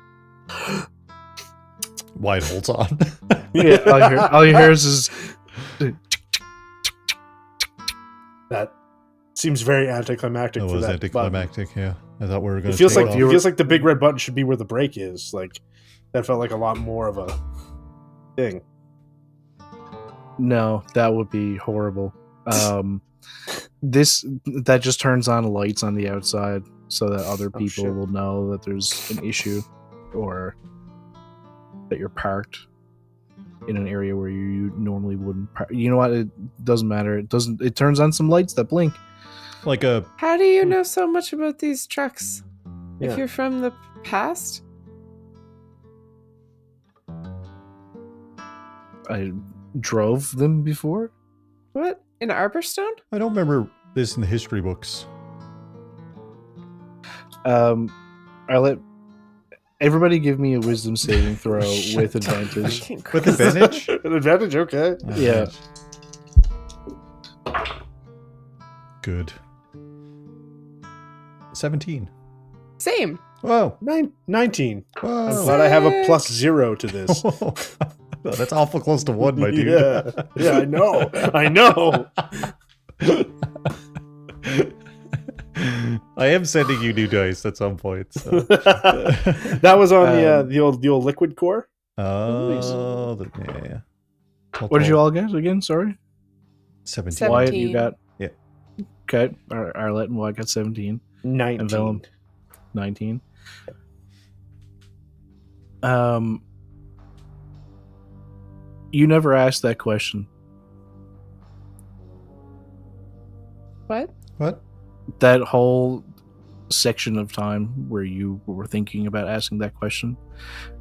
A: Wyatt holds on.
B: Yeah, all you hear is
D: That seems very anticlimactic.
A: It
D: for
A: was
D: that
A: anticlimactic, yeah. I thought we were going
D: It
A: to
D: feels
A: take
D: like
A: off.
D: it feels like the big red button should be where the brake is. Like that felt like a lot more of a thing.
B: no, that would be horrible. That just turns on lights on the outside so that other people
D: shit.
B: will know that there's an issue or that you're parked in an area where you normally wouldn't park. You know what? It doesn't matter. It turns on some lights that blink.
A: Like a
C: How do you know so much about these trucks?
D: Yeah.
C: If you're from the past?
B: I drove them before.
C: What? In Arborstone?
A: I don't remember this in the history books.
B: Arlette, everybody give me a wisdom saving throw with advantage.
C: Fucking
A: With
C: Christ.
A: advantage?
D: An advantage, okay.
B: Yeah.
A: Good. 17.
C: Same.
A: Whoa.
D: 19.
A: Whoa.
D: I'm glad I have a +0 to this.
A: Well, that's awful close to 1, my dude.
D: Yeah, I know. I know.
A: I am sending you new dice at some point. So.
D: That was on the old liquid core.
A: Oh, yeah.
B: What did you all get again? Sorry.
A: 17.
B: Wyatt, you got.
A: Yeah.
B: Okay. Arlette and Wyatt got 17.
D: 19.
B: And Velum 19. You never asked that question.
C: What?
A: What?
B: That whole section of time where you were thinking about asking that question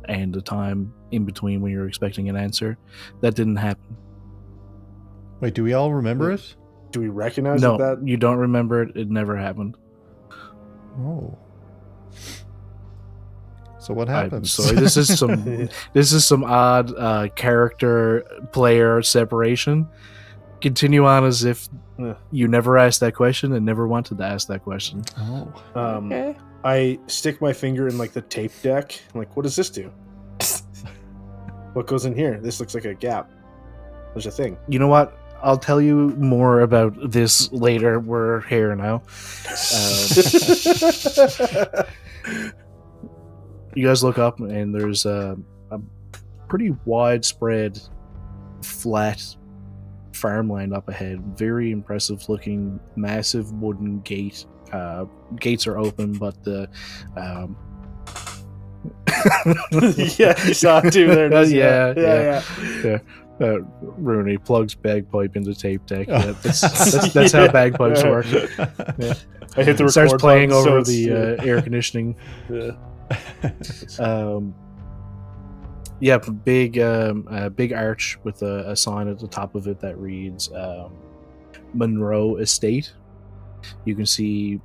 B: and the time in between when you were expecting an answer, that didn't happen.
A: Wait, do we all remember it?
D: Do we recognize
B: No,
D: that?
B: you don't remember it. It never happened.
A: Oh. So what
B: I'm
A: happens?
B: sorry, this is some odd character player separation. Continue on as if you never asked that question and never wanted to ask that question.
A: Oh.
C: Okay.
D: I stick my finger in like the tape deck. I'm like, what does this do? What goes in here? This looks like a gap. There's a thing.
B: You know what? I'll tell you more about this later. We're here now. You guys look up and there's a pretty widespread flat farmland up ahead. Very impressive looking, massive wooden gate. Gates are open, but the
D: Yeah, you saw it too there. didn't you?
B: Yeah. Rooney plugs bagpipe into tape deck. Yeah, that's how bagpipes work.
D: Yeah. I hit the record
B: Starts playing
D: button, so
B: over
D: it's-
B: the air conditioning.
D: Yeah.
B: Big arch with a sign at the top of it that reads Monroe Estate. You can see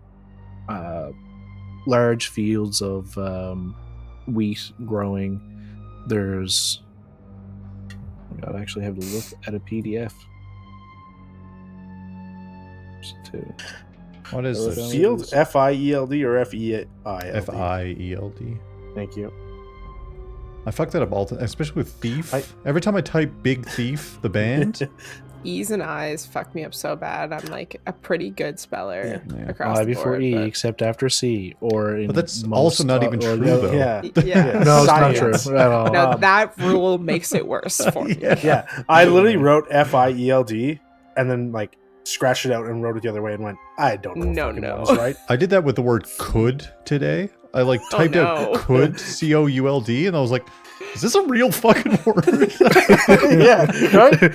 B: large fields of wheat growing. There's I actually have to look at a PDF.
A: What is this?
D: Field? F-I-E-L-D or F-E-I-L-D?
A: F-I-E-L-D.
D: Thank you.
A: I fucked that up all the time, especially with Thief. Every time I type Big Thief, the band,
C: E's and I's fuck me up so bad. I'm like a pretty good speller
A: Yeah.
C: across
B: I
C: the
B: before
C: board.
B: E,
C: but-
B: except after C, or in
A: but that's
B: most,
A: also not even
B: or
A: true,
B: the-
A: though.
D: Yeah.
C: Yeah.
B: No, it's not
D: Science.
B: true at all.
C: Now that rule makes it worse for me.
D: Yeah. I literally wrote F-I-E-L-D and then like scratched it out and wrote it the other way and went, I don't know.
C: No,
D: fucking
C: no.
D: what was right.
A: I did that with the word could today. I like typed
C: no.
A: out could, C-O-U-L-D, and I was like, is this a real fucking word?
D: Yeah, right?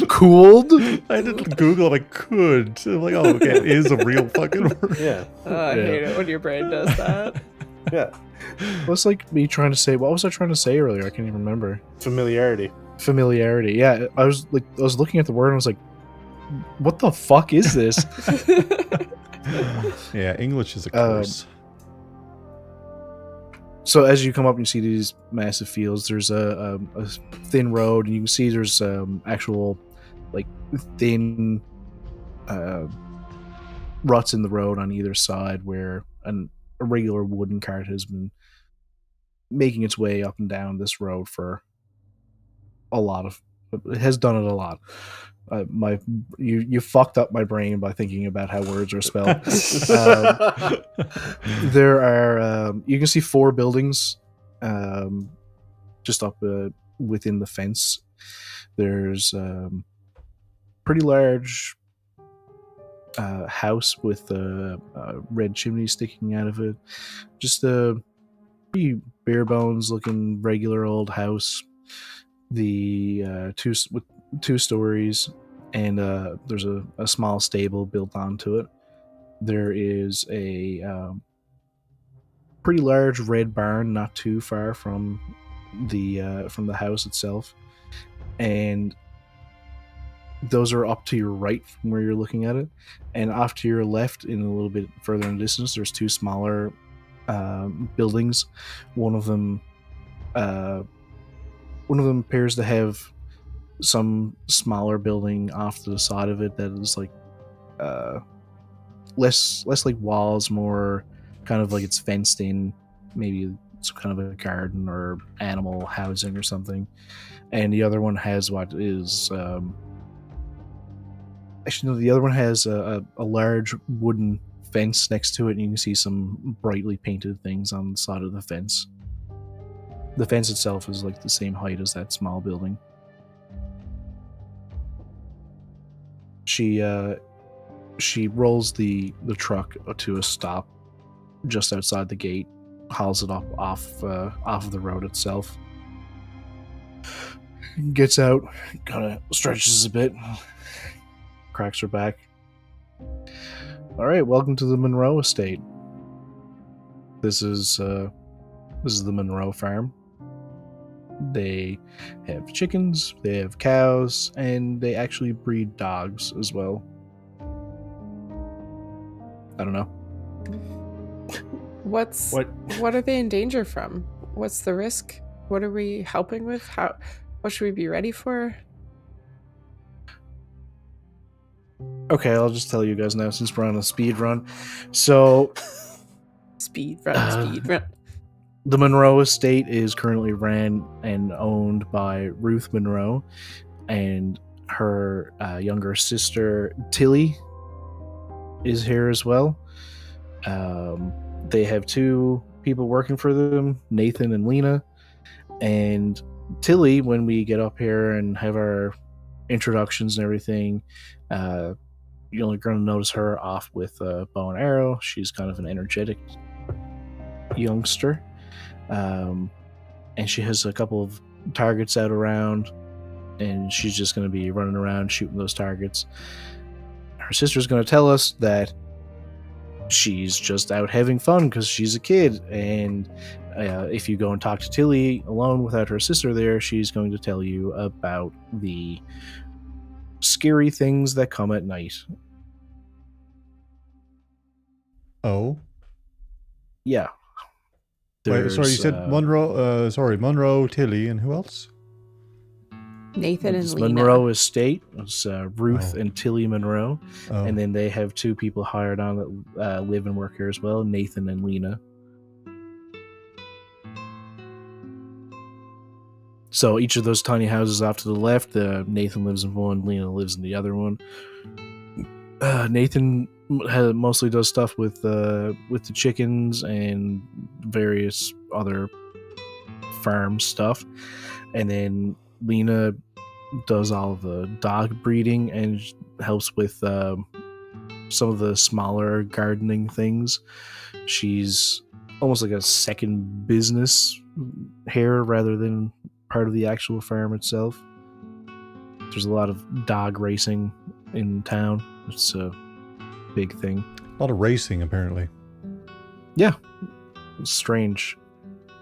B: Cooled.
A: I didn't Google, I'm like, could. I'm like, oh, okay, it is a real fucking word.
D: Yeah.
C: I hate it when your brain does that.
D: Yeah.
B: That's like me trying to say. What was I trying to say earlier? I can't even remember.
D: Familiarity.
B: Familiarity. Yeah, I was looking at the word and I was like, "What the fuck is this?"
A: Yeah, English is a curse.
B: So as you come up and you see these massive fields, there's a thin road, and you can see there's actual like thin ruts in the road on either side where a regular wooden cart has been making its way up and down this road for it has done it a lot. You fucked up my brain by thinking about how words are spelled. There are you can see 4 buildings just up within the fence. There's pretty large house with a red chimney sticking out of it. Just a pretty bare bones looking regular old house. The 2 stories, and there's a small stable built onto it. There is a pretty large red barn not too far from the house itself, and those are up to your right from where you're looking at it, and off to your left in a little bit further in distance there's 2 smaller buildings. One of them appears to have some smaller building off to the side of it that is like less like walls, more kind of like it's fenced in, maybe some kind of a garden or animal housing or something. And the other one has what is actually no, the other one has a large wooden fence next to it, and you can see some brightly painted things on the side of the fence. The fence itself is like the same height as that small building. She rolls the truck to a stop just outside the gate, hauls it up off of the road itself, gets out, kind of stretches a bit, cracks her back. All right, welcome to the Monroe estate. This is the Monroe farm. They have chickens, they have cows, and they actually breed dogs as well. I don't know.
C: What are they in danger from? What's the risk? What are we helping with? What should we be ready for?
B: Okay, I'll just tell you guys now since we're on a speed run. So
C: Speed run.
B: The Monroe estate is currently ran and owned by Ruth Monroe and her younger sister Tilly is here as well. They have 2 people working for them, Nathan and Lena. And Tilly, when we get up here and have our introductions and everything, you're only going to notice her off with a bow and arrow. She's kind of an energetic youngster. And she has a couple of targets out around, and she's just going to be running around shooting those targets. Her sister's going to tell us that she's just out having fun because she's a kid, and if you go and talk to Tilly alone without her sister there, she's going to tell you about the scary things that come at night.
A: Oh?
B: Yeah.
A: Wait, sorry, you said Monroe, Tilly, and who else?
C: Nathan and Lena.
B: Monroe estate. It's Ruth and Tilly Monroe.
A: Oh.
B: And then they have 2 people hired on that live and work here as well, Nathan and Lena. So each of those tiny houses off to the left, Nathan lives in one, Lena lives in the other one. Nathan mostly does stuff with the chickens and various other farm stuff, and then Lena does all of the dog breeding and helps with some of the smaller gardening things. She's almost like a second business here rather than part of the actual farm itself. There's a lot of dog racing in town. It's a big thing.
A: A lot of racing, apparently.
B: Yeah. It's strange.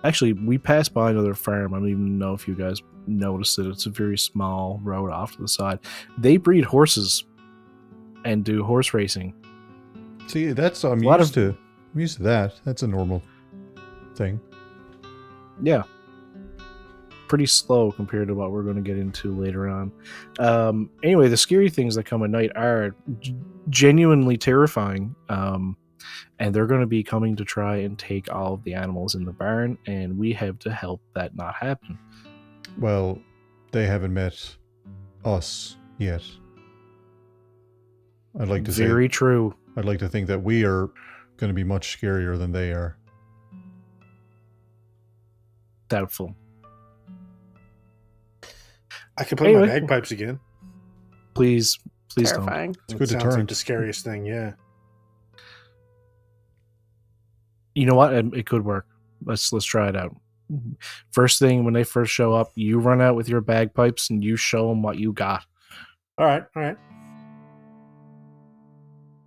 B: Actually, we passed by another farm. I don't even know if you guys noticed it. It's a very small road off to the side. They breed horses and do horse racing.
A: See, that's I'm used to. I'm used to that. That's a normal thing.
B: Yeah. Pretty slow compared to what we're going to get into later on. Anyway, the scary things that come at night are genuinely terrifying. And they're going to be coming to try and take all of the animals in the barn, and we have to help that not happen.
A: Well, they haven't met us yet. I'd like to
B: Very
A: say,
B: true.
A: I'd like to think that we are going to be much scarier than they are.
B: Doubtful.
D: I can play my
B: Anyway.
D: bagpipes again.
B: Please don't.
C: Terrifying.
A: It's a good
D: Sounds like
A: deterrent.
D: the scariest thing, yeah.
B: You know what? It could work. Let's try it out. First thing, when they first show up, you run out with your bagpipes and you show them what you got.
D: All right.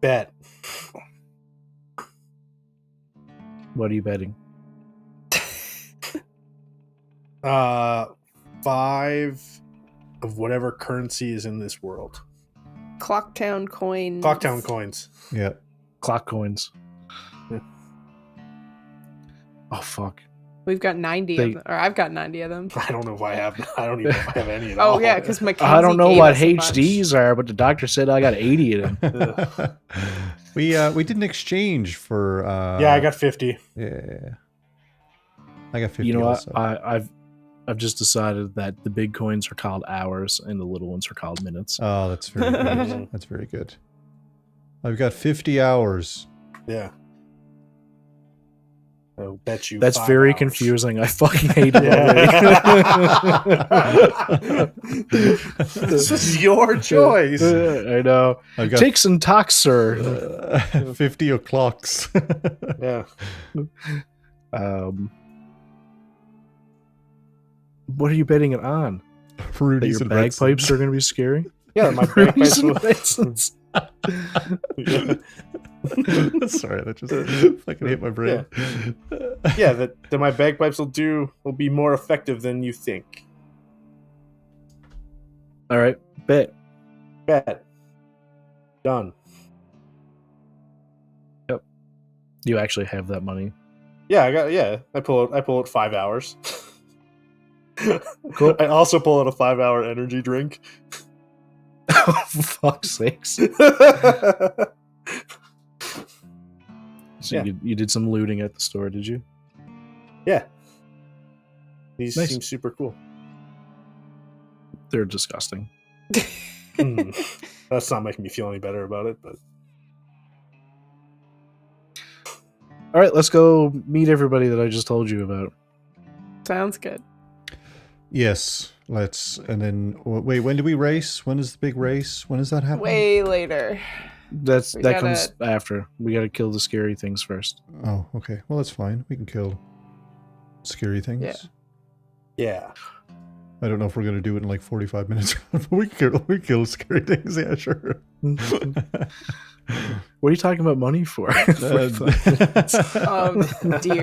D: Bet.
B: What are you betting?
D: 5 of whatever currency is in this world.
C: Clocktown coins.
D: Clocktown coins.
A: Yeah.
B: Clock coins.
D: Yeah.
B: Oh, fuck.
C: We've got 90 of them. Or I've got 90 of them.
D: I don't know if I have. I don't even know if I have any at
C: Oh,
D: all.
C: yeah, because Mackenzie
B: I don't know
C: gave
B: what
C: us a bunch.
B: HDs are, but the doctor said I got 80 of them.
A: we did an exchange for
D: Yeah, I got 50.
A: yeah. I got 50
B: You know what?
A: also.
B: I've just decided that the big coins are called hours and the little ones are called minutes.
A: Oh, that's very good. That's very good. I've got 50 hours.
D: Yeah. I'll bet you.
B: That's
D: 5
B: very
D: hours.
B: confusing. I fucking hate it
D: This was your choice.
B: already. I know.
A: I've got
B: Ticks and tocks, sir.
A: 50 o'clocks.
D: Yeah.
B: What are you betting it on? That
A: Rudy's
B: your
A: and
B: bagpipes are going to be scary?
D: Yeah, my
B: Rudy's
D: bagpipes
B: and
D: will-
B: Redsons.
A: Sorry, that just fucking hit my brain.
D: Yeah, that my bagpipes will be more effective than you think.
B: All right, bet.
D: Bet. Done.
B: You actually have that money.
D: Yeah, I pull out 5 hours.
B: Cool.
D: I also pull out a 5-hour energy drink.
B: Oh, for fuck's sakes. So
D: Yeah.
B: you did some looting at the store, did you?
D: Yeah. These
B: Nice.
D: seem super cool.
B: They're disgusting.
D: That's not making me feel any better about it, but
B: All right, let's go meet everybody that I just told you about.
C: Sounds good.
A: Yes, let's. And then wait, when do we race? When is the big race? When does that happen?
C: Way later. We
B: That comes after. We got to kill the scary things first.
A: Oh, okay. Well, that's fine. We can kill scary things.
C: Yeah.
D: yeah.
A: I don't know if we're gonna do it in like 45 minutes. But we kill scary things. Yeah, sure.
B: What are you talking about money for?
C: Dear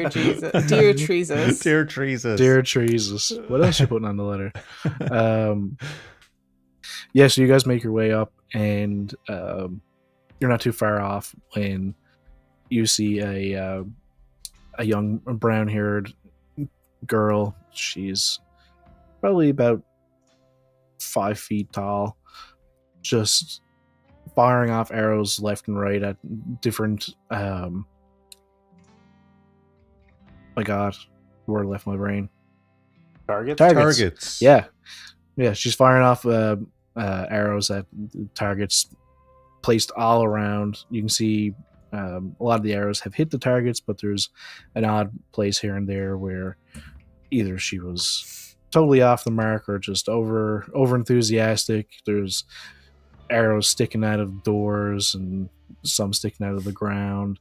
C: Jesus. Dear Jesus.
A: Dear Jesus.
B: Dear Jesus. What else you putting on the letter? Yeah, so you guys make your way up, and you're not too far off when you see a young brown-haired girl. She's probably about 5 feet tall, just firing off arrows left and right at different my god, word left my brain.
D: Targets.
B: Yeah, she's firing off arrows at targets placed all around. You can see a lot of the arrows have hit the targets, but there's an odd place here and there where either she was totally off the mark or just over enthusiastic. There's arrows sticking out of doors and some sticking out of the ground.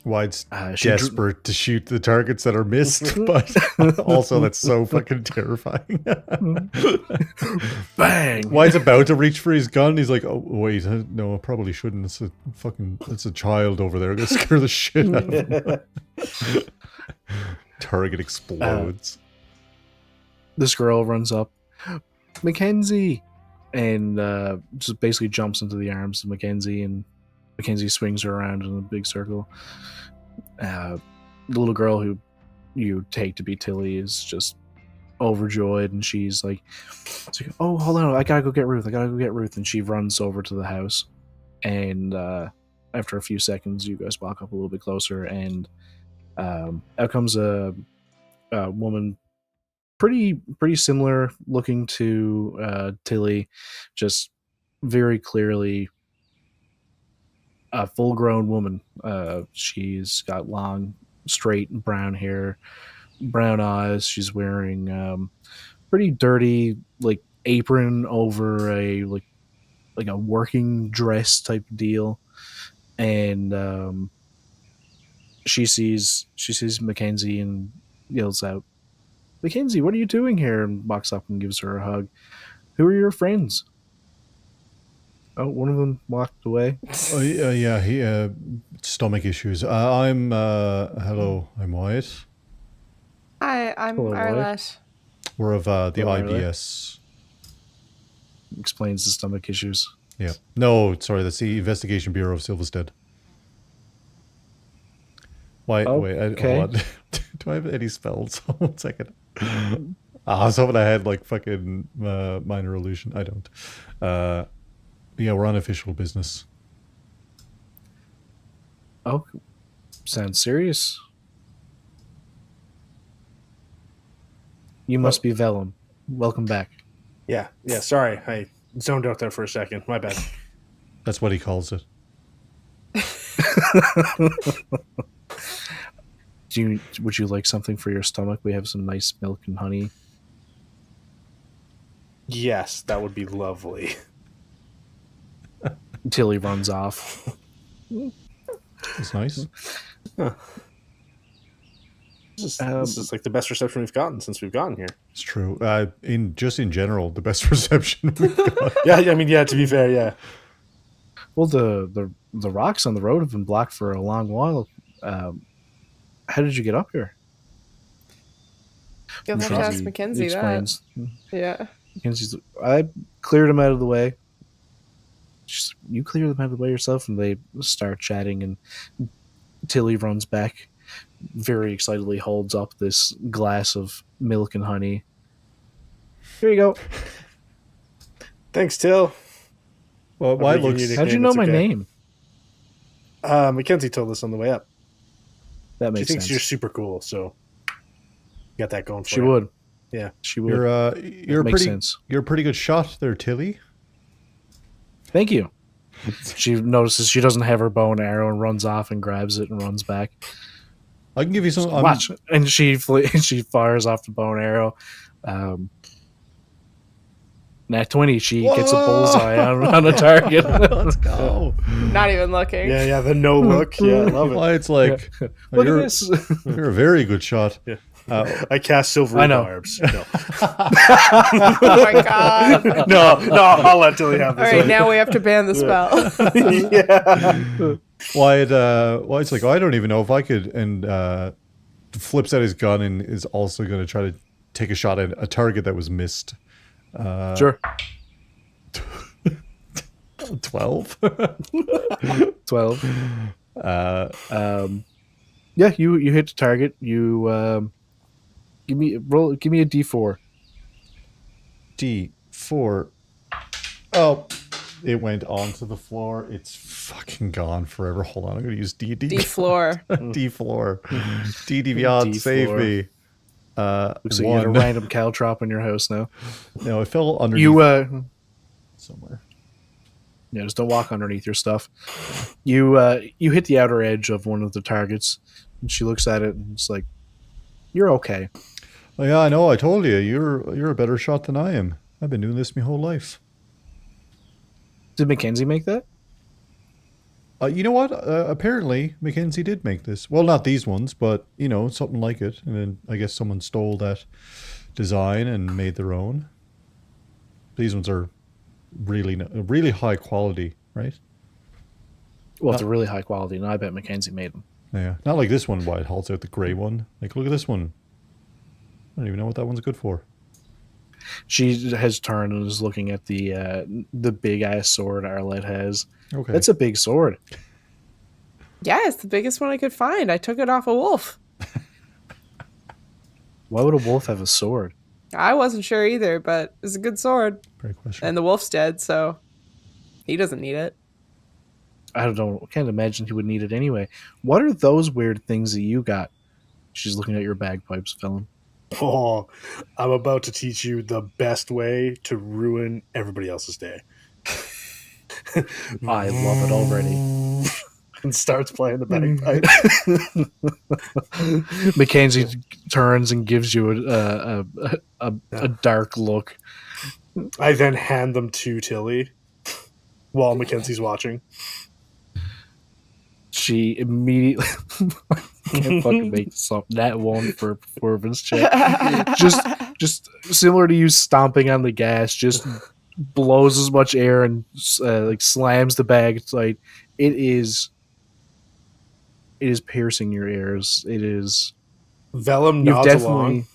A: Wyatt's
B: She
A: desperate to shoot the targets that are missed, but also that's so fucking terrifying.
B: Bang!
A: Wyatt's about to reach for his gun. He's like, "Oh wait, no, I probably shouldn't. It's a child over there. I'm gonna scare the shit out of him." Target explodes.
B: This girl runs up, Mackenzie, and just basically jumps into the arms of Mackenzie, and Mackenzie swings her around in a big circle. The little girl who you take to be Tilly is just overjoyed, and she's like, "Oh, hold on, I gotta go get Ruth. And she runs over to the house, and after a few seconds, you guys walk up a little bit closer, and out comes a woman, pretty similar looking to Tilly, just very clearly a full-grown woman. She's got long, straight brown hair, brown eyes. She's wearing pretty dirty, like, apron over a like a working dress type deal, and she sees Mackenzie and yells out, "Mackenzie, what are you doing here?" and walks up and gives her a hug. "Who are your friends?" Oh, one of them walked away.
A: Oh, yeah, he stomach issues. I'm hello, I'm Wyatt.
C: Hi, I'm
B: Hello, Wyatt.
C: Arlette.
A: We're of the
B: Hello, Arlette.
A: IBS.
B: Explains the stomach issues.
A: Yeah. No, sorry, that's the Investigation Bureau of Silvistead. Why? Wait,
B: Okay.
A: hold on. Do I have any spells? 1 second. I was hoping I had like fucking minor illusion. I don't. Yeah, we're on official business.
B: Oh, sounds serious. You must be Velum. Welcome back.
D: Yeah. Sorry, I zoned out there for a second. My bad.
A: That's what he calls it.
B: Would you like something for your stomach? We have some nice milk and honey.
D: Yes, that would be lovely.
B: Until he runs off.
A: It's nice.
D: This is like the best reception we've gotten since we've gotten here.
A: It's true. In general, the best reception we've got.
D: Yeah, I mean, yeah. To be fair, yeah.
B: Well, the rocks on the road have been blocked for a long while. How did you get up here?
C: You'll have to ask Mackenzie that. Yeah.
B: Mackenzie's, I cleared him out of the way. You clear them out of the way yourself, and they start chatting, and Tilly runs back, very excitedly holds up this glass of milk and honey. Here you go.
D: Thanks, Till.
A: Well, why looks?
B: How'd you know my name?
D: Mackenzie told us on the way up.
B: That makes
D: She thinks
B: sense.
D: you're super cool, so you got that going for
B: She
D: you.
B: would.
D: Yeah,
B: she would.
A: You're a pretty good shot there, Tilly.
B: Thank you. She notices she doesn't have her bow and arrow and runs off and grabs it and runs back.
A: I can give you some.
B: Watch, and she fires off the bow and arrow. Nat 20, she gets a bullseye on a target.
A: Let's go.
C: Not even looking.
D: Yeah, the no look. Yeah, I love it.
A: Well, it's like
B: Look at this.
A: You're a very good shot.
D: Yeah. I cast silvery barbs. No.
C: Oh my god.
D: no, I'll let Tilly have this.
C: All right, now we have to ban the spell.
D: Yeah.
A: Wyatt's like, I don't even know if I could, and flips out his gun and is also going to try to take a shot at a target that was missed.
B: Sure.
A: 12.
B: 12. Yeah, you hit the target. You give me a D4.
A: D4. Oh, it went onto the floor. It's fucking gone forever. Hold on, I'm gonna use D
C: floor.
A: D floor. D beyond, save me.
B: Looks like you had a random caltrop in your house now.
A: No, it fell underneath
B: You
A: somewhere.
B: Yeah, just don't walk underneath your stuff. You hit the outer edge of one of the targets, and she looks at it and it's like, "You're okay."
A: Oh, yeah, I know. I told you, you're a better shot than I am. I've been doing this my whole life.
B: Did Mackenzie make that?
A: You know what? Apparently, Mackenzie did make this. Well, not these ones, but, something like it. And then I guess someone stole that design and made their own. These ones are really high quality, right?
B: Well, it's a really high quality, and I bet Mackenzie made them.
A: Yeah. Not like this one, Wyatt holds out the gray one. Like, look at this one. I don't even know what that one's good for.
B: She has turned and is looking at the big-ass sword Arlette has.
A: Okay.
B: That's a big sword.
C: Yeah, it's the biggest one I could find. I took it off a wolf.
B: Why would a wolf have a sword?
C: I wasn't sure either, but it's a good sword.
A: Great question.
C: And the wolf's dead, so he doesn't need it.
B: I don't know. I can't imagine he would need it anyway. What are those weird things that you got? She's looking at your bagpipes, Velum.
D: Oh, I'm about to teach you the best way to ruin everybody else's day.
B: I love it already.
D: And starts playing the bagpipe.
B: Mackenzie turns and gives you a dark look.
D: I then hand them to Tilly while Mackenzie's watching.
B: She immediately can't fucking make this up. That one for a performance check. Just similar to you stomping on the gas, just blows as much air and like slams the bag. It's like it is piercing your ears. It is.
D: Velum
B: You've
D: nods
B: definitely
D: along.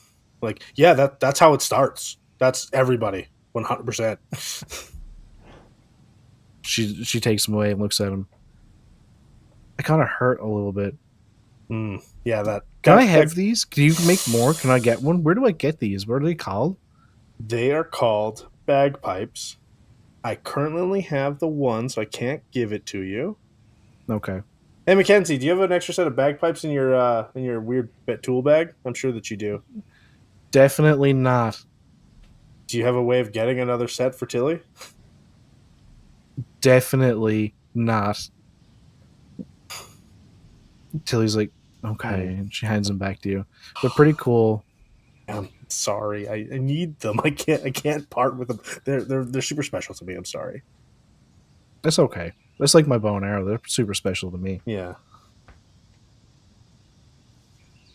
D: Like, yeah, that's how it starts. That's everybody. 100%.
B: She takes him away and looks at him. I kind of hurt a little bit.
D: Yeah, that.
B: Can I have these? Can you make more? Can I get one? Where do I get these? What are they called?
D: They are called bagpipes. I currently only have the one, so I can't give it to you.
B: Okay.
D: Hey, Mackenzie, do you have an extra set of bagpipes in your weird tool bag? I'm sure that you do.
B: Definitely not.
D: Do you have a way of getting another set for Tilly?
B: Definitely not. Tilly's like, okay, and she hands them back to you. They're pretty cool.
D: I'm sorry. I need them. I can't part with them. They're super special to me. I'm sorry.
B: That's okay. That's like my bow and arrow. They're super special to me.
D: Yeah.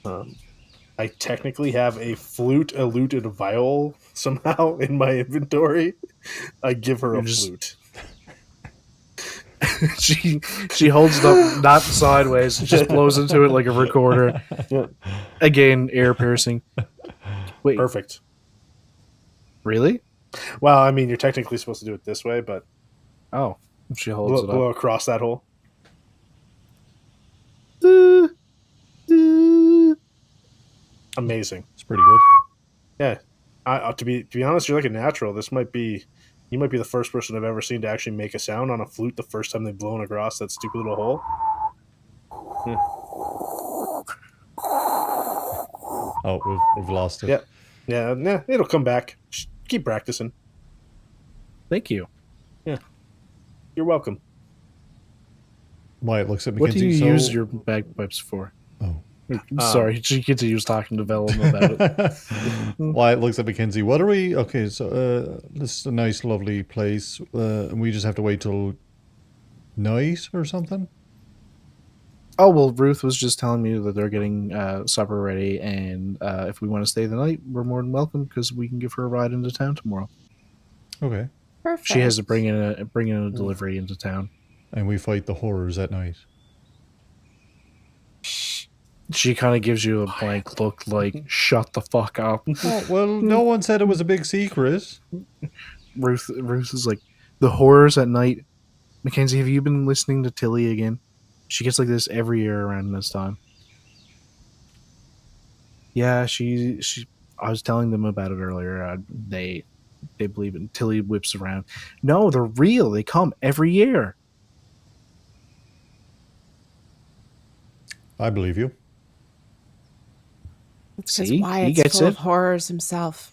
D: I technically have a flute, a lute, and a viol somehow in my inventory. I give her a flute.
B: she holds it up, not sideways, just blows into it like a recorder.
D: Yeah.
B: Again, ear piercing. Wait,
D: Perfect.
B: really?
D: Well, I mean, you're technically supposed to do it this way, but
B: Oh, she holds
D: blow
B: it up.
D: across that hole. Amazing.
A: It's pretty good.
D: Yeah. To be honest, you're like a natural. You might be the first person I've ever seen to actually make a sound on a flute the first time they've blown across that stupid little hole. Yeah.
A: Oh, we've lost it.
D: Yep. Yeah, it'll come back. Just keep practicing.
B: Thank you.
D: You're welcome.
A: Wyatt looks at
B: What
A: Mackenzie.
B: do you use your bagpipes for?
A: Oh.
B: Sorry, she continues talking to Velum about it.
A: Wyatt looks at Mackenzie. What are we? Okay, so this is a nice, lovely place. And we just have to wait till night or something?
B: Oh, well, Ruth was just telling me that they're getting supper ready, and if we want to stay the night, we're more than welcome because we can give her a ride into town tomorrow.
A: Okay.
C: Perfect.
B: She has to bring in a delivery into town.
A: And we fight the horrors at night.
B: She kind of gives you a blank look like, shut the fuck up.
A: Oh, well, no one said it was a big secret.
B: Ruth is like, the horrors at night. Mackenzie, have you been listening to Tilly again? She gets like this every year around this time. Yeah, I was telling them about it earlier. They believe it. Tilly whips around. No, they're real. They come every year.
A: I believe you.
C: Because
B: See?
C: Wyatt's
B: He gets
C: full
B: it.
C: of horrors himself.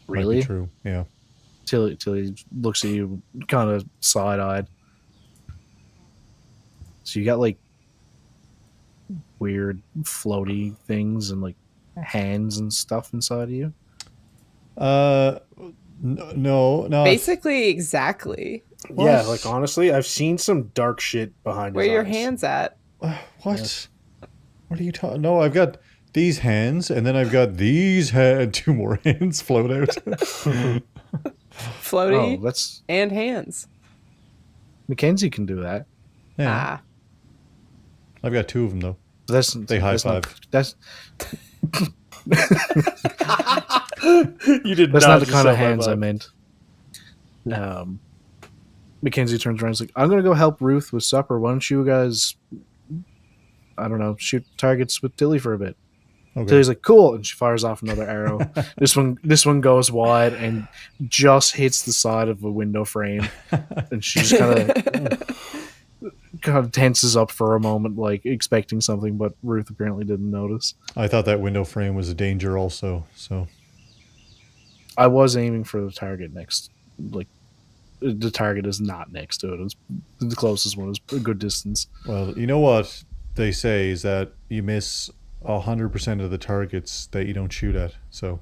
A: Might
B: Really?
A: be true. Yeah.
B: Tilly looks at you kind of side-eyed. So you got like weird floaty things and like hands and stuff inside of you?
A: No.
C: Basically, exactly.
D: Yeah,
A: What?
D: like honestly, I've seen some dark shit behind
C: Where
D: his
C: your
D: eyes.
C: hands at?
A: What? What are you talking? No, I've got these hands, and then I've got these two more hands float out.
C: Floaty
B: Oh, that's
C: and hands.
B: Mackenzie can do that.
A: Yeah.
C: Ah.
A: I've got two of them though.
B: That's
A: They high
B: that's not-
A: five.
B: That's
D: You did
B: that's not the
D: just
B: kind
D: say
B: of hands
D: high
B: I
D: five.
B: meant. Mackenzie turns around and is like, I'm gonna go help Ruth with supper. Why don't you guys, I don't know, shoot targets with Tilly for a bit?
A: Okay.
B: So he's like, "Cool," and she fires off another arrow. This one goes wide and just hits the side of a window frame, and she just kind of tenses up for a moment, like expecting something, but Ruth apparently didn't notice.
A: I thought that window frame was a danger also. So
B: I was aiming for the target next, like the target is not next to it. It's the closest one is a good distance.
A: well, you know what they say is that you miss 100% of the targets that you don't shoot at. So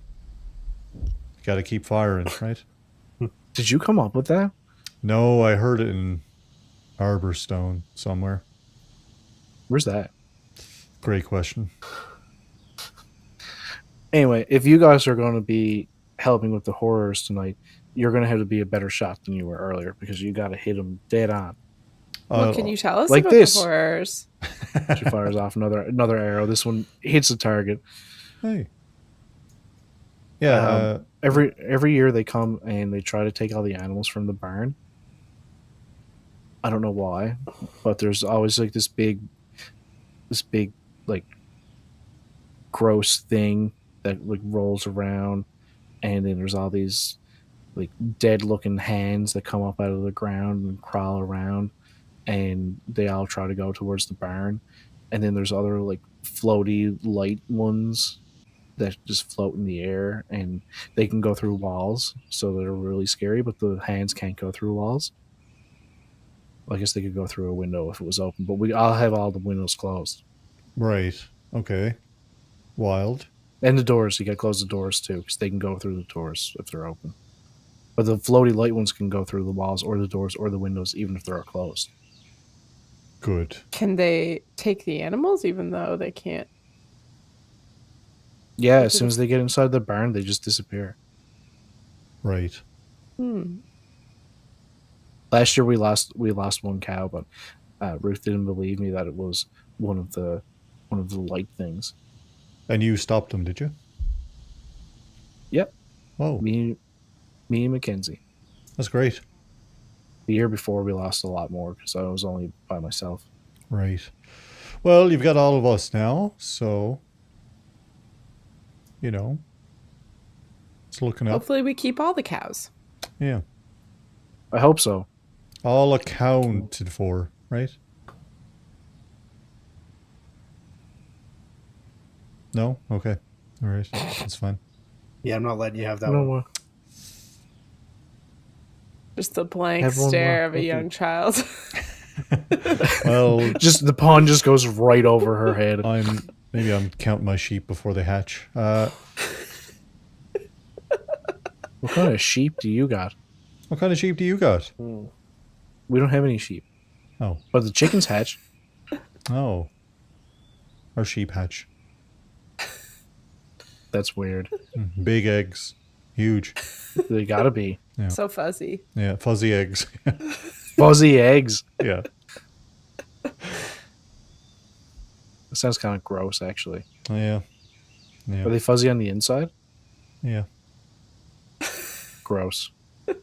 A: you got to keep firing, right?
B: Did you come up with that?
A: No, I heard it in Arborstone somewhere.
B: Where's that?
A: Great question.
B: Anyway, if you guys are going to be helping with the horrors tonight, you're going to have to be a better shot than you were earlier because you got to hit them dead on.
C: What can you tell us
B: like
C: about
B: this.
C: the horrors?
B: She fires off another arrow. This one hits the target.
A: Hey. Yeah.
B: Every year they come and they try to take all the animals from the barn. I don't know why, but there's always like this big like gross thing that like rolls around, and then there's all these like dead looking hands that come up out of the ground and crawl around, and they all try to go towards the barn. And then there's other like floaty light ones that just float in the air, and they can go through walls, so they're really scary, but the hands can't go through walls. I guess they could go through a window if it was open, but I'll have all the windows closed.
A: Right. Okay. Wild.
B: And the doors, you gotta close the doors too, because they can go through the doors if they're open. But the floaty light ones can go through the walls or the doors or the windows, even if they're closed.
A: Good.
C: Can they take the animals even though they can't?
B: Yeah, as soon as they get inside the barn, they just disappear.
A: Right.
B: Last year we lost one cow, but Ruth didn't believe me that it was one of the light things.
A: And you stopped them, did you?
B: Yep.
A: Oh,
B: Me and Mackenzie.
A: that's great.
B: The year before we lost a lot more because I was only by myself.
A: Right. Well, you've got all of us now, so you know, it's looking up.
C: Hopefully, we keep all the cows.
A: Yeah.
B: I hope so.
A: All accounted for, right? No? Okay. All right. That's fine.
D: Yeah, I'm not letting you have that
B: No
D: one.
B: more.
C: Just the blank
B: Have one
C: stare
B: more.
C: of a
B: Okay.
C: young child.
A: Well,
B: Just the pawn just goes right over her head.
A: maybe I'm counting my sheep before they hatch.
B: What kind of sheep do you got?
A: What kind of sheep do you got?
B: We don't have any sheep.
A: Oh.
B: But the chickens hatch.
A: Oh. Our sheep hatch.
B: That's weird.
A: Big eggs. Huge.
B: They gotta be.
A: Yeah.
C: So fuzzy.
A: Yeah, fuzzy eggs.
B: Fuzzy eggs.
A: Yeah.
B: That sounds kind of gross, actually.
A: Yeah.
B: Are they fuzzy on the inside?
A: Yeah.
B: Gross. Do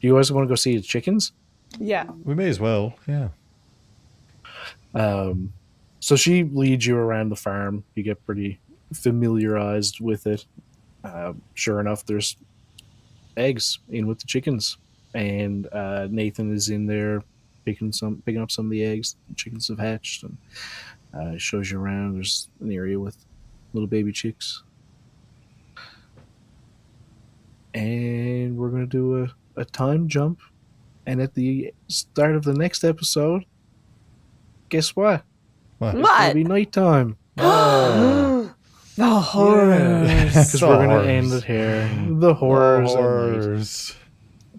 B: you guys want to go see the chickens?
C: Yeah.
A: We may as well. Yeah.
B: So she leads you around the farm. You get pretty familiarized with it. Sure enough, there's eggs in with the chickens, and Nathan is in there picking up some of the eggs. The chickens have hatched, and shows you around. There's an area with little baby chicks, and we're gonna do a time jump. And at the start of the next episode, guess what?
A: What?
B: It's gonna
C: What?
B: be nighttime.
A: Oh.
C: The horrors.
B: Because we're going to end it here. The horrors. at night.
A: Horrors.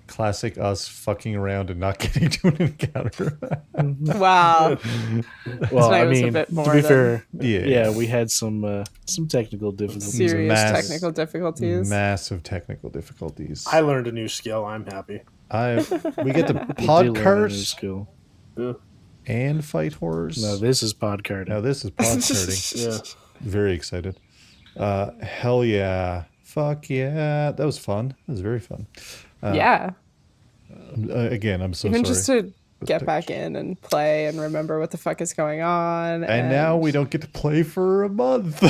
A: Classic us fucking around and not getting to an encounter.
C: Wow.
B: Well,
C: Tonight
B: I
C: was a
B: mean,
C: bit
B: to
C: more
B: be
C: than
B: fair,
A: Yeah.
B: yeah, we had some technical difficulties.
C: Serious
A: Mass-
C: technical difficulties.
A: Massive technical difficulties.
D: I learned a new skill. I'm happy.
A: We get to
B: We did
A: pod
B: learn a new
A: curse
B: skill.
A: and fight horrors.
B: No, this is pod carding.
A: Now this is pod carding.
D: Yeah.
A: Very excited. Hell yeah. Fuck yeah. That was fun. That was very fun.
C: Yeah.
A: Again, I'm so
C: Even
A: sorry.
C: just to get back in and play and remember what the fuck is going on.
A: And now we don't get to play for a month.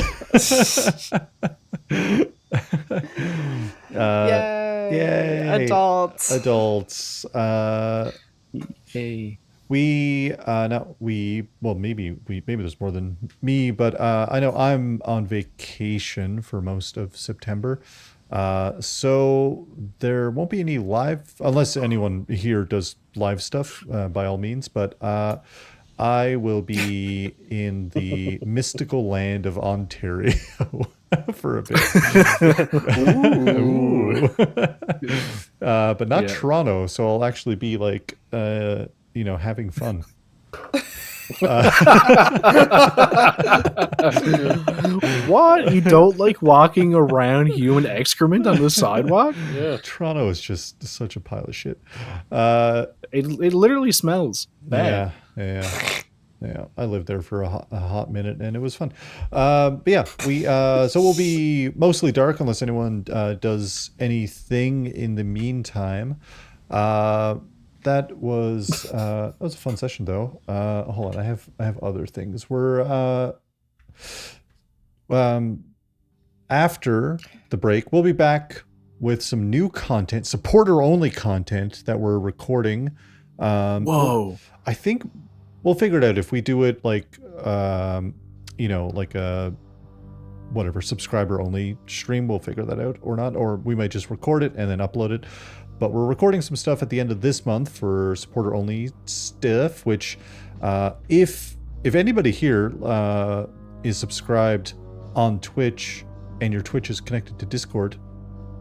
C: Yay. Adults.
B: Hey.
A: Maybe there's more than me, but I know I'm on vacation for most of September. So there won't be any live, unless anyone here does live stuff, by all means, but I will be in the mystical land of Ontario for a bit. Ooh. But not Toronto, so I'll actually be like, having fun.
B: What? You don't like walking around human excrement on the sidewalk?
D: Yeah.
A: Toronto is just such a pile of shit.
B: It literally smells bad.
A: Yeah. I lived there for a hot minute, and it was fun. But yeah, so we'll be mostly dark unless anyone does anything in the meantime. That was a fun session, though. Hold on, I have other things. We're after the break, we'll be back with some new content, supporter only content that we're recording.
B: Whoa!
A: I think we'll figure it out if we do it like like a whatever subscriber only stream. We'll figure that out or not, or we might just record it and then upload it. But we're recording some stuff at the end of this month for supporter only stuff, which if anybody here is subscribed on Twitch and your Twitch is connected to Discord,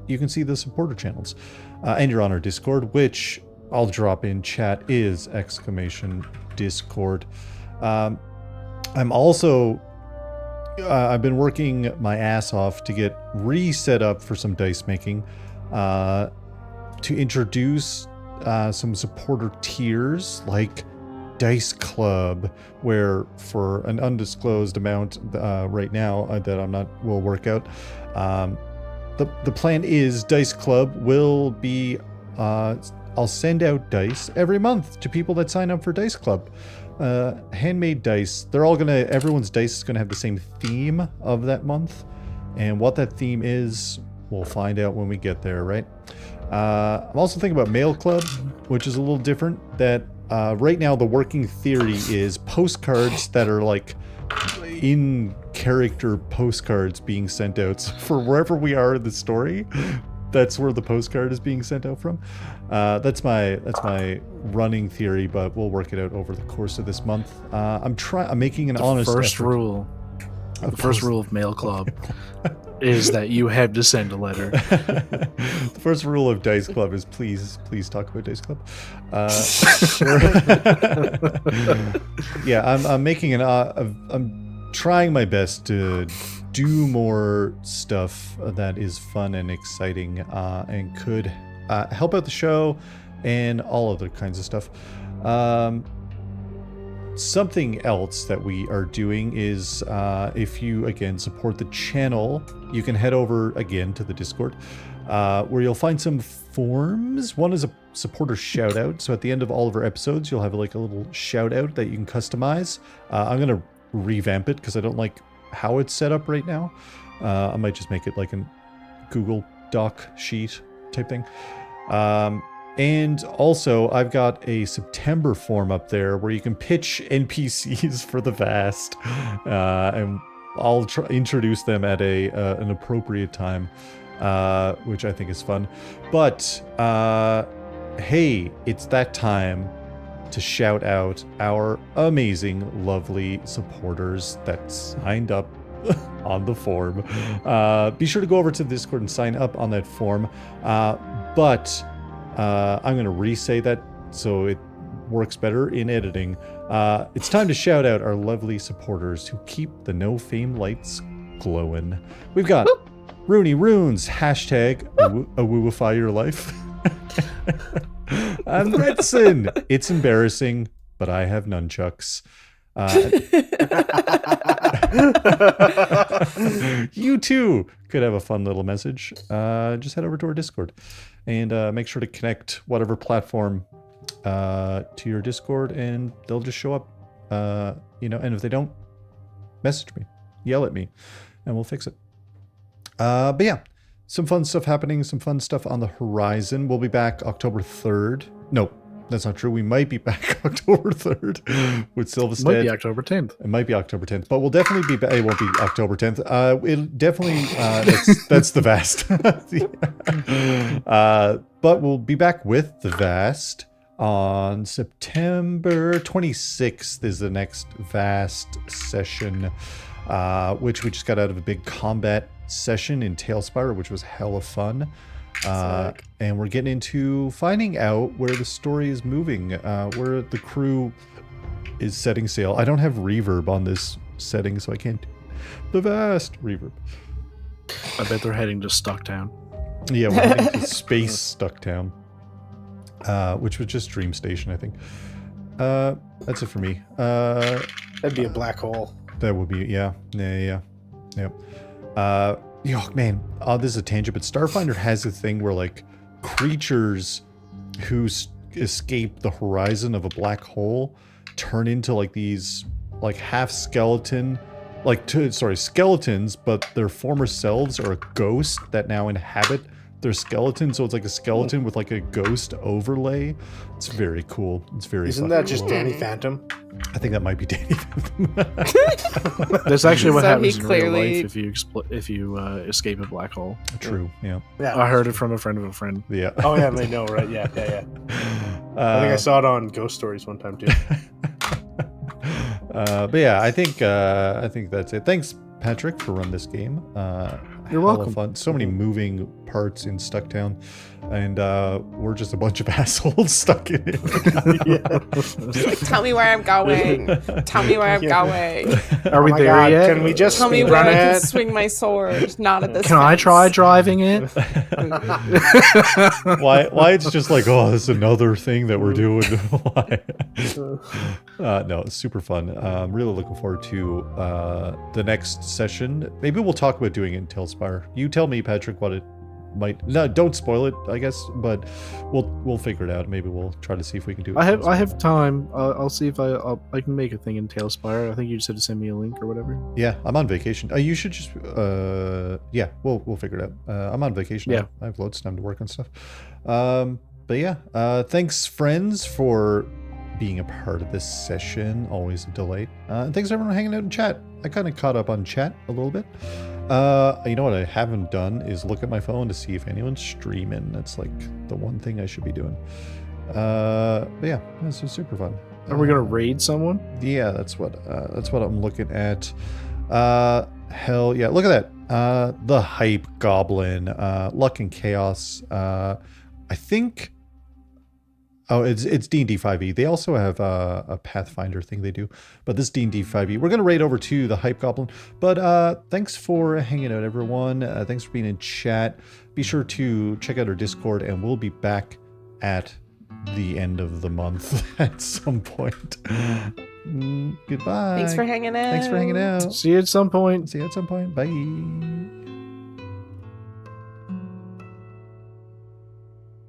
A: you can see the supporter channels. And you're on our Discord, which I'll drop in chat is !Discord. I'm also I've been working my ass off to get reset up for some dice making. To introduce some supporter tiers like Dice Club, where for an undisclosed amount right now that will work out. The plan is Dice Club will be, I'll send out dice every month to people that sign up for Dice Club. Handmade dice. Everyone's dice is gonna have the same theme of that month, and what that theme is, we'll find out when we get there, right? I'm also thinking about Mail Club, which is a little different. That right now the working theory is postcards that are like in character postcards being sent out. So for wherever we are in the story, that's where the postcard is being sent out from. That's my running theory, but we'll work it out over the course of this month. I'm making an honest
B: first
A: effort.
B: rule. The first rule of Mail Club is that you have to send a letter.
A: The first rule of Dice Club is please talk about Dice Club. Yeah, I'm making I'm trying my best to do more stuff that is fun and exciting and could help out the show and all other kinds of stuff. Something else that we are doing is if you, again, support the channel, you can head over, again, to the Discord, where you'll find some forms. One is a supporter shout-out. So at the end of all of our episodes, you'll have like a little shout-out that you can customize. I'm going to revamp it because I don't like how it's set up right now. I might just make it like a Google Doc sheet type thing. And also, I've got a September form up there where you can pitch NPCs for the Vast, and I'll introduce them at an appropriate time, which I think is fun. But hey, it's that time to shout out our amazing, lovely supporters that signed up on the form. Be sure to go over to the Discord and sign up on that form. But I'm going to re-say that so it works better in editing. It's time to shout out our lovely supporters who keep the No Fame lights glowing. We've got Rooney Runes, hashtag awooify your life. I'm Redson. It's embarrassing, but I have nunchucks. You too could have a fun little message. Just head over to our Discord and make sure to connect whatever platform to your Discord, and they'll just show up. And if they don't, message me, yell at me, and we'll fix it. But yeah, some fun stuff happening, some fun stuff on the horizon. We'll be back October 3rd. No, that's not true. We might be back October 3rd with Silvistead.
B: Might be October 10th.
A: It might be October 10th, but we'll definitely be back. It won't be October 10th. It'll definitely, that's the Vast. But we'll be back with the Vast on September 26th is the next Vast session, which we just got out of a big combat session in Tailspire, which was hella fun. And we're getting into finding out where the story is moving, where the crew is setting sail. I don't have reverb on this setting, so I can't do the Vast reverb.
B: I bet they're heading to Stucktown.
A: Yeah, we're heading to Space Stucktown, which was just Dream Station, I think. That's it for me.
D: That'd be a black hole.
A: That would be, yeah. Oh, man, this is a tangent, but Starfinder has a thing where, like, creatures who escape the horizon of a black hole turn into, like, these, like, half-skeleton, skeletons, but their former selves are a ghost that now inhabit their skeleton, so it's like a skeleton with like a ghost overlay. It's very cool. It's very.
D: Isn't that
A: cool.
D: just Danny Phantom?
A: I think that might be Danny Phantom.
B: That's actually what
C: So
B: happens
C: he
B: in real
C: clearly-
B: life if you escape a black hole.
A: True. Yeah.
D: Yeah.
B: I heard it from a friend of a friend.
A: Yeah.
D: Oh yeah, they know, right? Yeah. I think I saw it on Ghost Stories one time too.
A: But yeah, I think that's it. Thanks, Patrick, for running this game.
B: You're
A: hella
B: welcome.
A: Fun. So many moving parts in Stucktown, and we're just a bunch of assholes stuck in it.
C: Tell me where I'm going. Tell me where I'm going.
B: Are we
D: Oh my
B: there
D: God,
B: yet?
D: Can we just
C: Tell me
D: speed
C: where
D: run
C: I can
D: it?
C: swing my sword. Not at this.
B: Can I
C: fence.
B: try driving it?
A: Why it's just like, oh, this is another thing that we're doing. Why? No, it's super fun. I'm really looking forward to the next session. Maybe we'll talk about doing it in Tailspire. You tell me, Patrick, what it might. No, don't spoil it, I guess. But we'll figure it out. Maybe we'll try to see if we can do it.
B: I have time. I'll see if I can make a thing in Tailspire. I think you just have to send me a link or whatever.
A: Yeah, I'm on vacation. You should just. Yeah, we'll figure it out. I'm on vacation.
B: Yeah.
A: I have loads of time to work on stuff. But yeah, thanks, friends, for being a part of this session. Always a delight. And thanks everyone for hanging out in chat. I kind of caught up on chat a little bit. You know what I haven't done is look at my phone to see if anyone's streaming. That's like the one thing I should be doing. But yeah, this was super fun.
B: Are we gonna raid someone?
A: Yeah, that's what I'm looking at. Hell yeah, look at that. The Hype Goblin, Luck and Chaos. I think. Oh, it's D&D 5e. They also have a Pathfinder thing they do, but this D&D 5e. We're gonna raid over to the Hype Goblin. But thanks for hanging out, everyone. Thanks for being in chat. Be sure to check out our Discord, and we'll be back at the end of the month at some point. Goodbye.
C: Thanks for hanging out.
A: Thanks for hanging out.
B: See you at some point.
A: See you at some point. Bye.